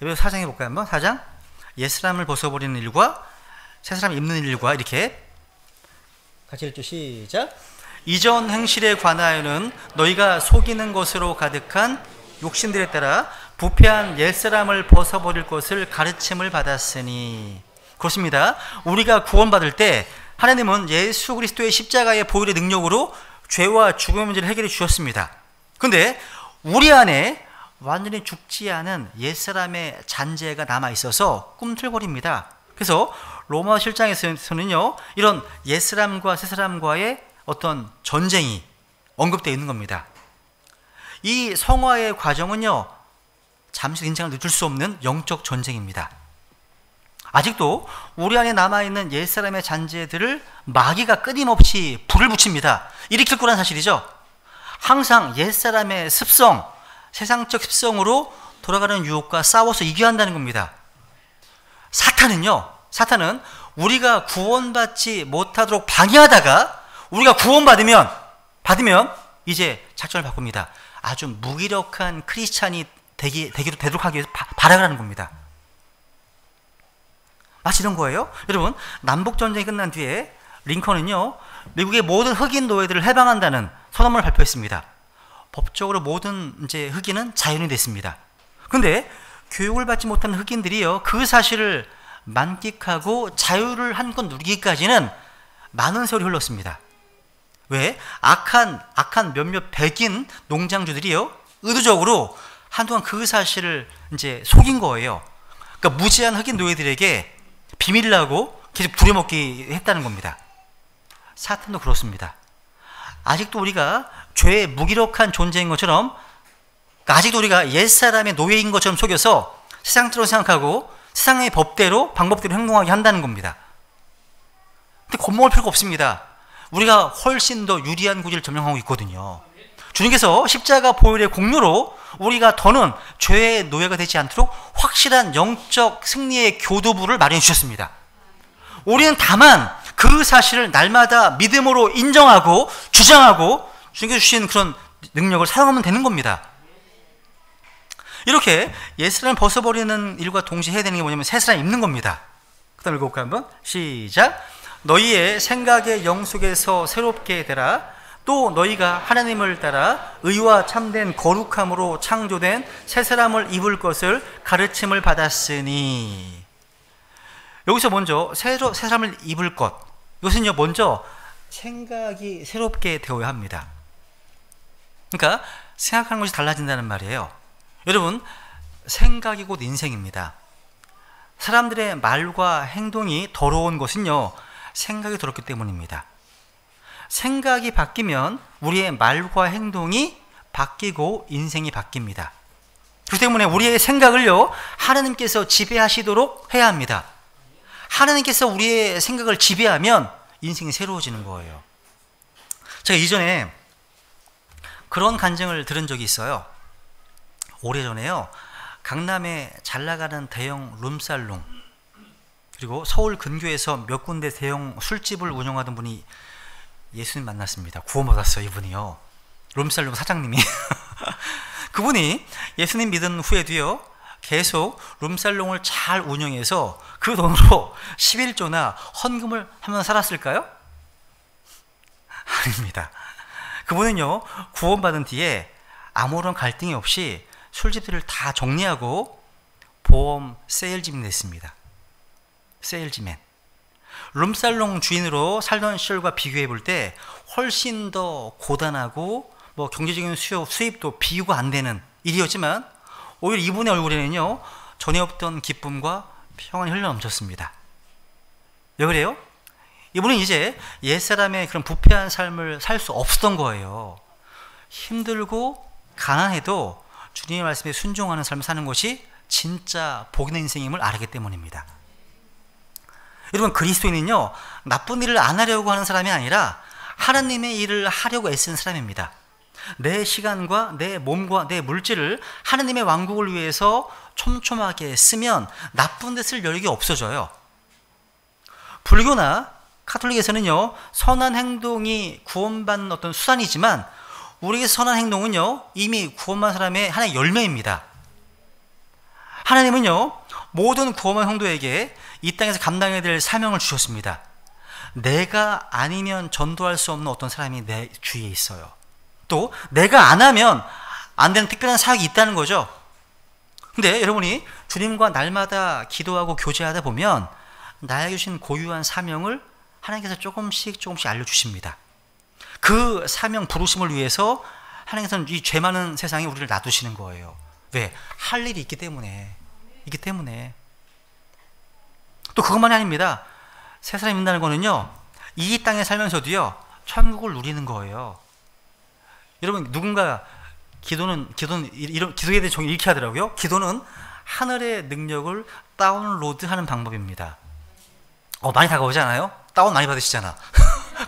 여기 4장 해볼까요? 한번 4장. 옛사람을 벗어버리는 일과 새사람 입는 일과, 이렇게 같이 읽죠. 시작. 이전 행실에 관하여는 너희가 속이는 것으로 가득한 욕심들에 따라 부패한 옛사람을 벗어버릴 것을 가르침을 받았으니. 그렇습니다. 우리가 구원받을 때 하나님은 예수 그리스도의 십자가의 보혈의 능력으로 죄와 죽음의 문제를 해결해 주셨습니다. 근데 우리 안에 완전히 죽지 않은 옛사람의 잔재가 남아있어서 꿈틀거립니다. 그래서 로마 7장에서는요, 이런 옛사람과 새사람과의 어떤 전쟁이 언급되어 있는 겁니다. 이 성화의 과정은요, 잠시 인생을 늦출 수 없는 영적 전쟁입니다. 아직도 우리 안에 남아있는 옛사람의 잔재들을 마귀가 끊임없이 불을 붙입니다. 일으킬 거란 사실이죠. 항상 옛사람의 습성, 세상적 습성으로 돌아가는 유혹과 싸워서 이겨야 한다는 겁니다. 사탄은 우리가 구원받지 못하도록 방해하다가 우리가 구원받으면 이제 작전을 바꿉니다. 아주 무기력한 크리스찬이 되도록 하기 위해서 발악을 하는 겁니다. 마치 이런 거예요. 여러분, 남북전쟁이 끝난 뒤에 링컨은요, 미국의 모든 흑인 노예들을 해방한다는 선언문을 발표했습니다. 법적으로 모든 이제 흑인은 자연이 됐습니다. 근데 교육을 받지 못한 흑인들이요, 그 사실을 만끽하고 자유를 한껏 누리기까지는 많은 세월이 흘렀습니다. 왜? 악한 몇몇 백인 농장주들이요, 의도적으로 한동안 그 사실을 이제 속인 거예요. 그러니까 무지한 흑인 노예들에게 비밀을 하고 계속 부려먹기 했다는 겁니다. 사탄도 그렇습니다. 아직도 우리가 죄의 무기력한 존재인 것처럼, 그러니까 아직도 우리가 옛사람의 노예인 것처럼 속여서 세상처럼 생각하고 세상의 법대로, 방법대로 행동하게 한다는 겁니다. 근데 겁먹을 필요가 없습니다. 우리가 훨씬 더 유리한 구질을 점령하고 있거든요. 주님께서 십자가 보혈의 공로로 우리가 더는 죄의 노예가 되지 않도록 확실한 영적 승리의 교도부를 마련해 주셨습니다. 우리는 다만 그 사실을 날마다 믿음으로 인정하고 주장하고 주님께서 주신 그런 능력을 사용하면 되는 겁니다. 이렇게 옛사람을 벗어버리는 일과 동시에 해야 되는 게 뭐냐면 새사람 입는 겁니다. 그 다음 읽어볼까요? 한번 시작. 너희의 생각의 영 속에서 새롭게 되라. 또 너희가 하나님을 따라 의와 참된 거룩함으로 창조된 새사람을 입을 것을 가르침을 받았으니. 여기서 먼저 새사람을 입을 것, 이것은요, 먼저 생각이 새롭게 되어야 합니다. 그러니까 생각하는 것이 달라진다는 말이에요. 여러분, 생각이 곧 인생입니다. 사람들의 말과 행동이 더러운 것은요, 생각이 더럽기 때문입니다. 생각이 바뀌면 우리의 말과 행동이 바뀌고 인생이 바뀝니다. 그렇기 때문에 우리의 생각을요, 하나님께서 지배하시도록 해야 합니다. 하나님께서 우리의 생각을 지배하면 인생이 새로워지는 거예요. 제가 이전에 그런 간증을 들은 적이 있어요. 오래전에요, 강남에 잘 나가는 대형 룸살롱, 그리고 서울 근교에서 몇 군데 대형 술집을 운영하던 분이 예수님 만났습니다. 구원받았어요, 이분이요. 룸살롱 사장님이. 그분이 예수님 믿은 후에도요, 계속 룸살롱을 잘 운영해서 그 돈으로 11조나 헌금을 하면서 살았을까요? 아닙니다. 그분은요, 구원받은 뒤에 아무런 갈등이 없이 술집들을 다 정리하고 보험 세일즈맨이 됐습니다. 세일즈맨. 룸살롱 주인으로 살던 시절과 비교해 볼 때 훨씬 더 고단하고 뭐 경제적인 수입도 비교가 안 되는 일이었지만, 오히려 이분의 얼굴에는요, 전에 없던 기쁨과 평안이 흘러넘쳤습니다. 왜 그래요? 이분은 이제 옛사람의 그런 부패한 삶을 살 수 없었던 거예요. 힘들고 가난해도 주님의 말씀에 순종하는 삶을 사는 것이 진짜 복 있는 인생임을 알기 때문입니다. 여러분, 그리스도인은요, 나쁜 일을 안 하려고 하는 사람이 아니라 하나님의 일을 하려고 애쓰는 사람입니다. 내 시간과 내 몸과 내 물질을 하나님의 왕국을 위해서 촘촘하게 쓰면 나쁜 데 쓸 여력이 없어져요. 불교나 카톨릭에서는요, 선한 행동이 구원받는 어떤 수단이지만 우리의 선한 행동은요, 이미 구원받은 사람의 하나의 열매입니다. 하나님은요, 모든 구원받은 성도에게 이 땅에서 감당해야 될 사명을 주셨습니다. 내가 아니면 전도할 수 없는 어떤 사람이 내 주위에 있어요. 또 내가 안 하면 안 되는 특별한 사역이 있다는 거죠. 근데 여러분이 주님과 날마다 기도하고 교제하다 보면 나에게 주신 고유한 사명을 하나님께서 조금씩 알려주십니다. 그 사명 부르심을 위해서 하나님께서는 이 죄 많은 세상에 우리를 놔두시는 거예요. 왜? 할 일이 있기 때문에. 또 그것만이 아닙니다. 새 사람이 된다는 거는요, 이 땅에 살면서도요, 천국을 누리는 거예요. 여러분, 누군가 기도는 이런 기도에 대해 종이 이렇게 하더라고요. 기도는 하늘의 능력을 다운로드 하는 방법입니다. 많이 다가오지 않아요? 다운 많이 받으시잖아.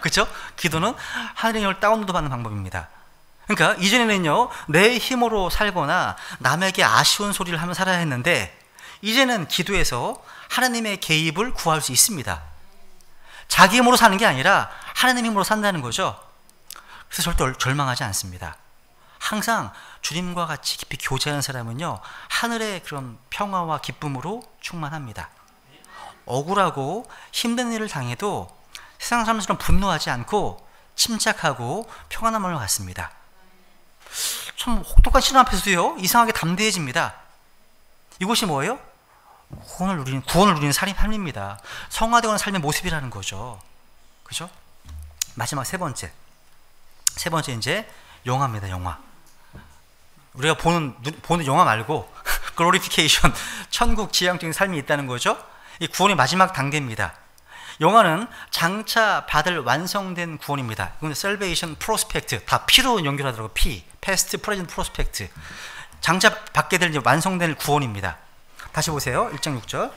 그렇죠? 기도는 하늘의 능력을 다운로드 받는 방법입니다. 그러니까 이전에는요, 내 힘으로 살거나 남에게 아쉬운 소리를 하며 살아야 했는데, 이제는 기도에서 하나님의 개입을 구할 수 있습니다. 자기 힘으로 사는 게 아니라 하나님 힘으로 산다는 거죠. 그래서 절대 절망하지 않습니다. 항상 주님과 같이 깊이 교제하는 사람은요, 하늘의 그런 평화와 기쁨으로 충만합니다. 억울하고 힘든 일을 당해도 세상 사람들처럼 분노하지 않고 침착하고 평안한 마음을 갖습니다. 참 혹독한 시련 앞에서도요, 이상하게 담대해집니다. 이것이 뭐예요? 구원을 누리는 삶입니다. 성화되어가는 삶의 모습이라는 거죠. 그죠? 마지막 세 번째 이제 영화입니다. 영화. 우리가 보는 영화 말고 글로리피케이션, 천국 지향적인 삶이 있다는 거죠. 이 구원의 마지막 단계입니다. 영화는 장차 받을 완성된 구원입니다. 이건 셀베이션 프로스펙트, 다 P로 연결하더라고요. P, 패스트, 프레젠트, 프로스펙트. 장차 받게 될 완성된 구원입니다. 다시 보세요. 1장 6절.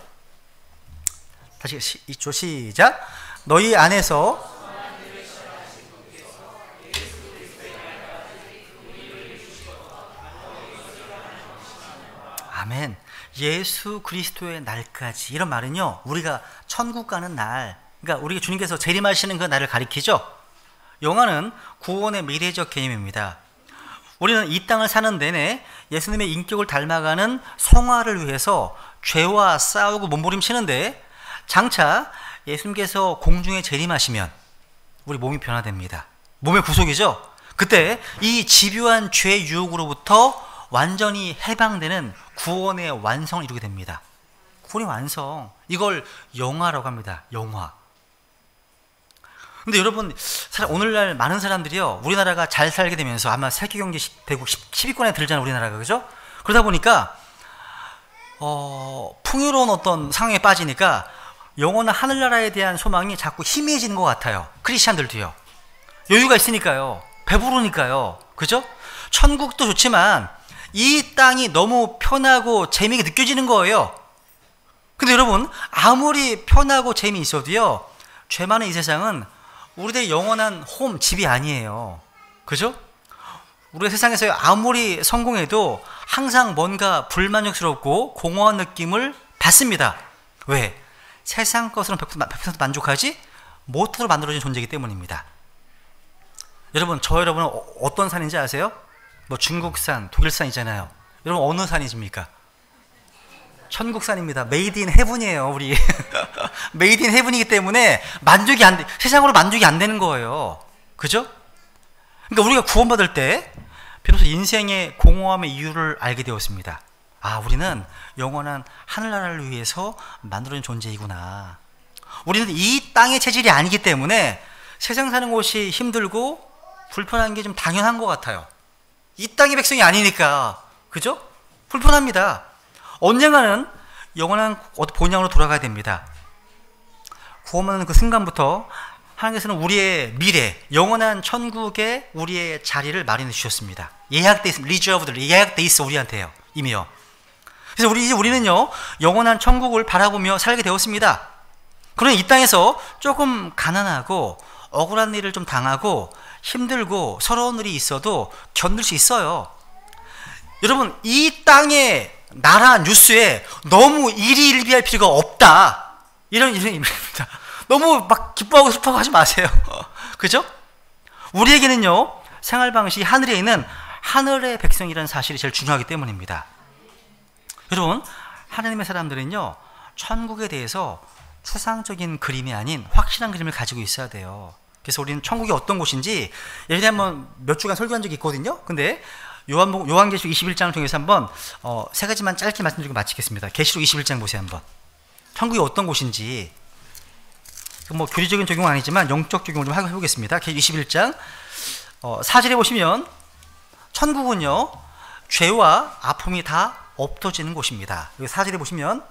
다시 2조 시작. 너희 안에서 아멘. 예수 그리스도의 날까지. 이런 말은요, 우리가 천국 가는 날, 그러니까 우리가 주님께서 재림하시는 그 날을 가리키죠. 영화는 구원의 미래적 개념입니다. 우리는 이 땅을 사는 내내 예수님의 인격을 닮아가는 성화를 위해서 죄와 싸우고 몸부림치는데, 장차 예수님께서 공중에 재림하시면 우리 몸이 변화됩니다. 몸의 구속이죠. 그때 이 집요한 죄 유혹으로부터 완전히 해방되는 구원의 완성을 이루게 됩니다. 구원의 완성, 이걸 영화라고 합니다. 영화. 근데 여러분, 오늘날 많은 사람들이요, 우리나라가 잘 살게 되면서 아마 세계경제 대국 10위권에 들잖아요, 우리나라가. 그죠? 그러다 보니까 풍요로운 어떤 상황에 빠지니까 영원한 하늘나라에 대한 소망이 자꾸 희미해지는 것 같아요. 크리스찬들도요. 여유가 있으니까요. 배부르니까요. 그죠? 천국도 좋지만 이 땅이 너무 편하고 재미있게 느껴지는 거예요. 근데 여러분, 아무리 편하고 재미있어도요, 죄 많은 이 세상은 우리들의 영원한 집이 아니에요. 그죠? 우리가 세상에서 아무리 성공해도 항상 뭔가 불만족스럽고 공허한 느낌을 받습니다. 왜? 세상 것으로는 100% 만족하지 못하도록 만들어진 존재이기 때문입니다. 여러분, 여러분은 어떤 산인지 아세요? 뭐 중국산, 독일산이잖아요. 여러분, 어느 산이십니까? 천국산입니다. 메이드 인 헤븐이에요, 우리. 메이드 인 헤븐이기 때문에 세상으로 만족이 안 되는 거예요. 그죠? 그러니까 우리가 구원받을 때 비로소 인생의 공허함의 이유를 알게 되었습니다. 아, 우리는 영원한 하늘나라를 위해서 만들어진 존재이구나. 우리는 이 땅의 체질이 아니기 때문에 세상 사는 곳이 힘들고 불편한 게 좀 당연한 것 같아요. 이 땅의 백성이 아니니까. 그죠? 불편합니다. 언젠가는 영원한 본향으로 돌아가야 됩니다. 구원받는 그 순간부터 하나님께서는 우리의 미래, 영원한 천국에 우리의 자리를 마련해 주셨습니다. 예약돼 있습니다. 리저브드, 예약돼 있어, 우리한테요. 이미요. 그래서 우리는요, 영원한 천국을 바라보며 살게 되었습니다. 그러나 이 땅에서 조금 가난하고 억울한 일을 좀 당하고 힘들고 서러운 일이 있어도 견딜 수 있어요. 여러분, 이 땅의 나라 뉴스에 너무 일희일비할 필요가 없다, 이런 의미입니다. 너무 막 기뻐하고 슬퍼하고 하지 마세요. 그죠? 우리에게는요, 생활 방식이 하늘에 있는 하늘의 백성이라는 사실이 제일 중요하기 때문입니다. 여러분, 하나님의 사람들은요, 천국에 대해서 추상적인 그림이 아닌 확실한 그림을 가지고 있어야 돼요. 그래서 우리는 천국이 어떤 곳인지 예전에 한번 몇 주간 설교한 적이 있거든요. 근데 요한계시록 21장을 통해서 한번 세 가지만 짧게 말씀드리고 마치겠습니다. 계시록 21장 보세요. 한번 천국이 어떤 곳인지, 뭐 교리적인 적용은 아니지만 영적 적용을 좀 해보겠습니다. 계시록 21장 4절에 보시면 천국은요 죄와 아픔이 다 없어지는 곳입니다. 여기 4절에 보시면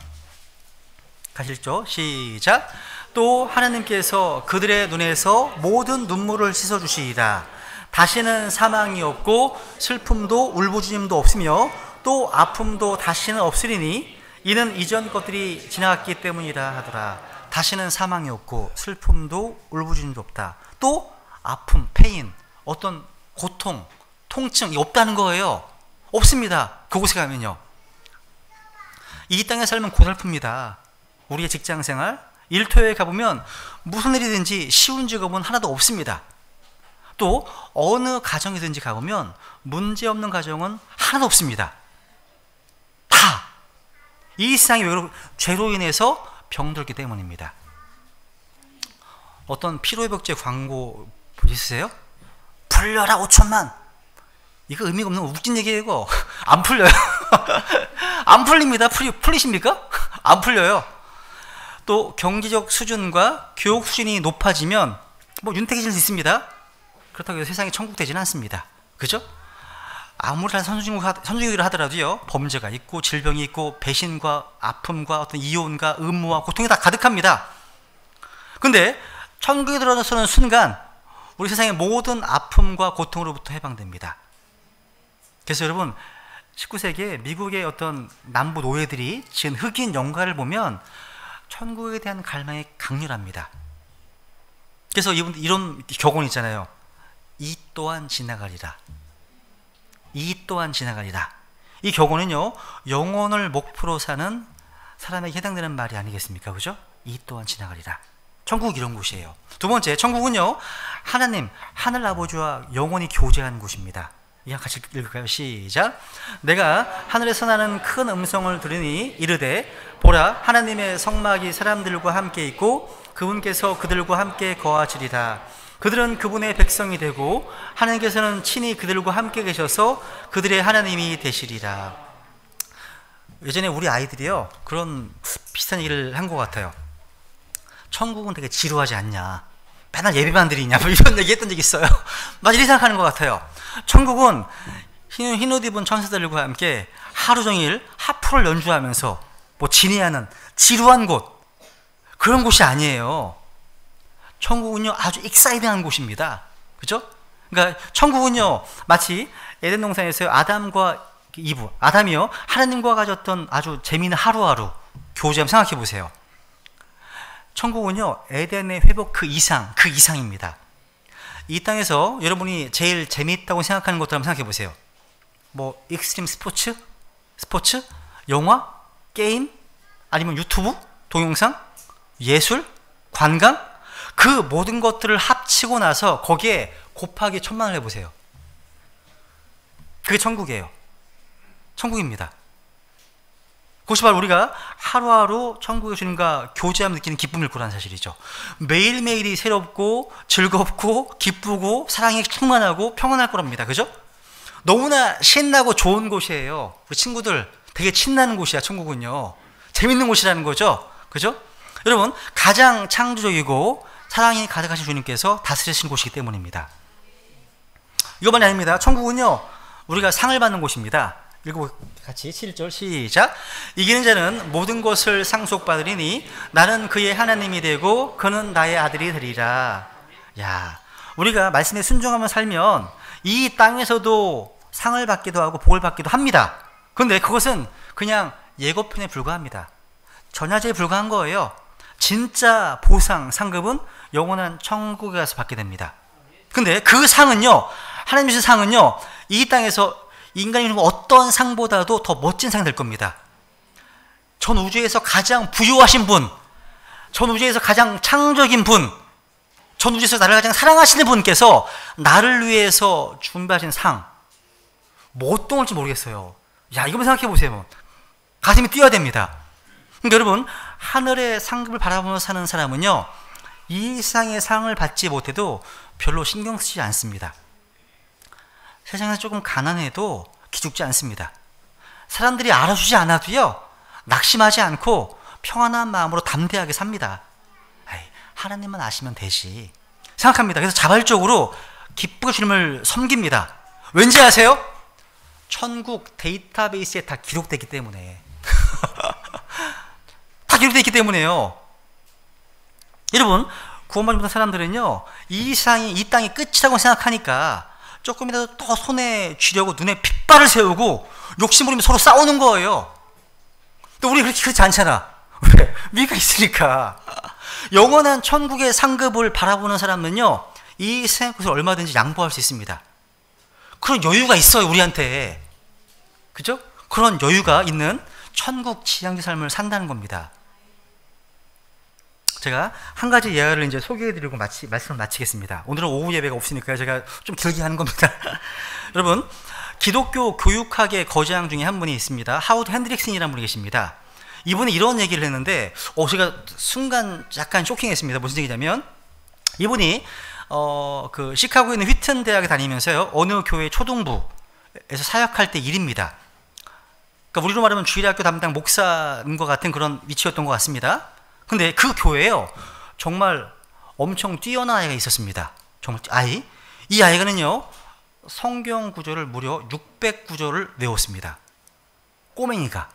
가실죠? 시작. 또 하나님께서 그들의 눈에서 모든 눈물을 씻어주시리라. 다시는 사망이 없고 슬픔도 울부짖음도 없으며 또 아픔도 다시는 없으리니 이는 이전 것들이 지나갔기 때문이라 하더라. 다시는 사망이 없고 슬픔도 울부짖음도 없다. 또 아픔, 페인, 어떤 고통, 통증이 없다는 거예요. 없습니다. 그곳에 가면요. 이 땅의 삶은 고달픕니다. 우리의 직장생활, 일터에 가보면 무슨 일이든지 쉬운 직업은 하나도 없습니다. 또 어느 가정이든지 가보면 문제없는 가정은 하나도 없습니다. 다 이 세상이 죄로 인해서 병들기 때문입니다. 어떤 피로회복제 광고 보셨어요? 풀려라 5천만. 이거 의미가 없는 웃긴 얘기예요. 이거 안 풀려요. 안 풀립니다. 풀리십니까? 안 풀려요. 또 경제적 수준과 교육 수준이 높아지면 뭐 윤택해질 수 있습니다. 그렇다고 해서 세상이 천국 되지는 않습니다. 그죠? 아무리 선진국이라 하더라도요, 범죄가 있고 질병이 있고 배신과 아픔과 어떤 이혼과 음모와 고통이 다 가득합니다. 근데 천국에 들어서는 순간 우리 세상의 모든 아픔과 고통으로부터 해방됩니다. 그래서 여러분 19세기에 미국의 어떤 남부 노예들이 지은 흑인 영가를 보면 천국에 대한 갈망이 강렬합니다. 그래서 이런 격언 있잖아요. 이 또한 지나가리라. 이 또한 지나가리라. 이 격언은요, 영혼을 목표로 사는 사람에게 해당되는 말이 아니겠습니까? 그죠? 이 또한 지나가리라. 천국 이런 곳이에요. 두 번째, 천국은요, 하나님, 하늘 아버지와 영원히 교제하는 곳입니다. 이거 같이 읽을까요? 시작. 내가 하늘에서 나는 큰 음성을 들으니 이르되 보라, 하나님의 성막이 사람들과 함께 있고 그분께서 그들과 함께 거하시리라. 그들은 그분의 백성이 되고 하나님께서는 친히 그들과 함께 계셔서 그들의 하나님이 되시리라. 예전에 우리 아이들이요, 그런 비슷한 얘기를 한 것 같아요. 천국은 되게 지루하지 않냐, 맨날 예배만 드리냐, 뭐 이런 얘기 했던 적이 있어요. 맞아, 이렇게 생각하는 것 같아요. 천국은 흰옷 입은 천사들과 함께 하루 종일 하프를 연주하면서 뭐 진해하는 지루한 곳, 그런 곳이 아니에요. 천국은요, 아주 익사이팅한 곳입니다. 그죠? 그러니까 천국은요, 마치 에덴 동산에서 아담과 이브, 아담이요, 하나님과 가졌던 아주 재미있는 하루하루 교제 한번 생각해 보세요. 천국은요, 에덴의 회복 그 이상입니다. 이 땅에서 여러분이 제일 재미있다고 생각하는 것들 한번 생각해 보세요. 뭐 익스트림 스포츠, 영화, 게임, 아니면 유튜브, 동영상, 예술, 관광, 그 모든 것들을 합치고 나서 거기에 곱하기 1000만을 해보세요. 그게 천국이에요. 천국입니다. 그것이 바로 우리가 하루하루 천국의 주님과 교제하며 느끼는 기쁨일 거라는 사실이죠. 매일매일이 새롭고 즐겁고 기쁘고 사랑이 충만하고 평안할 거랍니다. 그죠? 너무나 신나고 좋은 곳이에요. 우리 친구들 되게 신나는 곳이야, 천국은요. 재밌는 곳이라는 거죠. 그죠? 여러분, 가장 창조적이고 사랑이 가득하신 주님께서 다스리신 곳이기 때문입니다. 이것만이 아닙니다. 천국은요, 우리가 상을 받는 곳입니다. 읽고 같이 7절 시작. 이기는 자는 모든 것을 상속받으리니 나는 그의 하나님이 되고 그는 나의 아들이 되리라. 야, 우리가 말씀에 순종하며 살면 이 땅에서도 상을 받기도 하고 복을 받기도 합니다. 그런데 그것은 그냥 예고편에 불과합니다. 전야제에 불과한 거예요. 진짜 보상, 상급은 영원한 천국에 가서 받게 됩니다. 근데 그 상은요, 하나님 주신 상은요, 이 땅에서 인간이 주는 어떤 상보다도 더 멋진 상이 될 겁니다. 전 우주에서 가장 부유하신 분, 전 우주에서 가장 창조적인 분, 전 우주에서 나를 가장 사랑하시는 분께서 나를 위해서 준비하신 상, 뭐 어떤 걸지 모르겠어요. 야, 이거만 생각해 보세요. 가슴이 뛰어야 됩니다. 그러니까 여러분, 하늘의 상급을 바라보며 사는 사람은요, 이 세상의 상을 받지 못해도 별로 신경 쓰지 않습니다. 세상에서 조금 가난해도 기죽지 않습니다. 사람들이 알아주지 않아도요, 낙심하지 않고 평안한 마음으로 담대하게 삽니다. 에이, 하나님만 아시면 되지 생각합니다. 그래서 자발적으로 기쁘게 주님을 섬깁니다. 왠지 아세요? 천국 데이터베이스에 다 기록되기 때문에. 다 기록되어 있기 때문에요. 여러분, 구원받은 사람들은요, 이 세상이, 이 땅이 끝이라고 생각하니까 조금이라도 더 손에 쥐려고 눈에 핏발을 세우고 욕심부리며 서로 싸우는 거예요. 근데 우리 그렇지 않잖아. 왜? 위가 있으니까. 영원한 천국의 상급을 바라보는 사람은요, 이 세상 것을 얼마든지 양보할 수 있습니다. 그런 여유가 있어요, 우리한테. 그죠? 그런 여유가 있는 천국 지향의 삶을 산다는 겁니다. 제가 한 가지 예화를 이제 소개해드리고 말씀을 마치겠습니다. 오늘은 오후 예배가 없으니까 제가 좀 길게 하는 겁니다. 여러분, 기독교 교육학의 거장 중에 한 분이 있습니다. 하우드 핸드릭슨이라는 분이 계십니다. 이분이 이런 얘기를 했는데, 제가 순간 약간 쇼킹했습니다. 무슨 얘기냐면, 이분이 그 시카고에 있는 휘튼 대학에 다니면서요, 어느 교회 초등부에서 사역할 때 일입니다. 그러니까 우리로 말하면 주일학교 담당 목사인 것 같은 그런 위치였던 것 같습니다. 근데 그 교회에요, 정말 엄청 뛰어난 아이가 있었습니다. 정말 이 아이가는요, 성경 구절을 무려 600구절을 외웠습니다. 꼬맹이가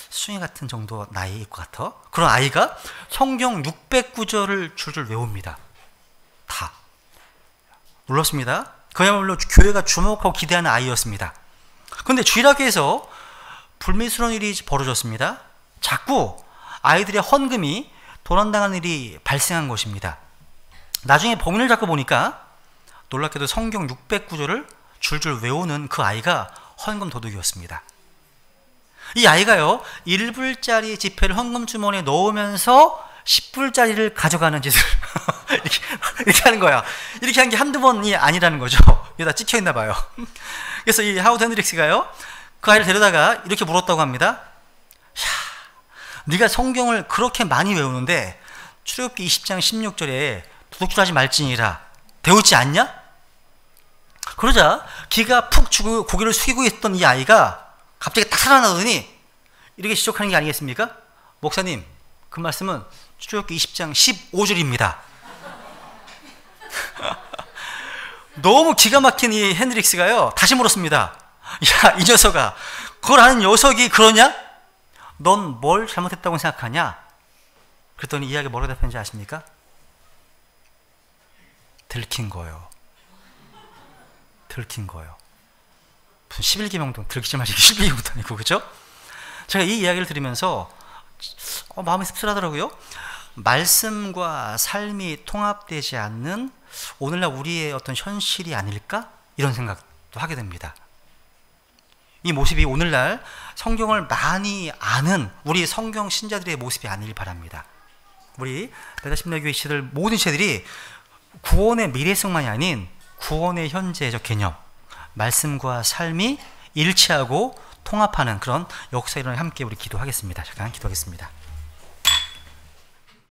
수희 같은 정도 나이일 것 같아. 그런 아이가 성경 600구절을 줄줄 외웁니다. 다. 놀랐습니다. 그야말로 교회가 주목하고 기대하는 아이였습니다. 그런데 주일학교에서 불미스러운 일이 벌어졌습니다. 자꾸 아이들의 헌금이 도난당하는 일이 발생한 것입니다. 나중에 범인을 잡고 보니까 놀랍게도 성경 600구절을 줄줄 외우는 그 아이가 헌금 도둑이었습니다. 이 아이가요, 1불짜리 지폐를 헌금 주머니에 넣으면서 10불짜리를 가져가는 짓을 이렇게 하는 거야. 이렇게 한 게 한두 번이 아니라는 거죠. 이게 다 찍혀 있나 봐요. 그래서 이 하우드 핸드릭스가요, 그 아이를 데려다가 이렇게 물었다고 합니다. 야, 네가 성경을 그렇게 많이 외우는데 출애굽기 20장 16절에 도둑질하지 말지니라 배우지 않냐? 그러자 기가 푹 죽고 고개를 숙이고 있던 이 아이가 갑자기 딱 살아나더니 이렇게 지적하는 게 아니겠습니까? 목사님, 그 말씀은 출애굽기 20장 15절입니다. 너무 기가 막힌 이 핸드릭스가요, 다시 물었습니다. 야, 이 녀석아, 그걸 아는 녀석이 그러냐? 넌 뭘 잘못했다고 생각하냐? 그랬더니 이 이야기 뭐라고 답했는지 아십니까? 들킨 거예요. 들킨 거예요. 무슨 11계명도 들키지 말기 11계명도 아니고, 그죠? 제가 이 이야기를 들으면서 마음이 씁쓸하더라고요. 말씀과 삶이 통합되지 않는 오늘날 우리의 어떤 현실이 아닐까? 이런 생각도 하게 됩니다. 이 모습이 오늘날 성경을 많이 아는 우리 성경 신자들의 모습이 아니길 바랍니다. 우리 베다심리교회 시들 모든 시들이 구원의 미래성만이 아닌 구원의 현재적 개념, 말씀과 삶이 일치하고 통합하는 그런 역사 일어나게 함께 우리 기도하겠습니다. 잠깐 기도하겠습니다.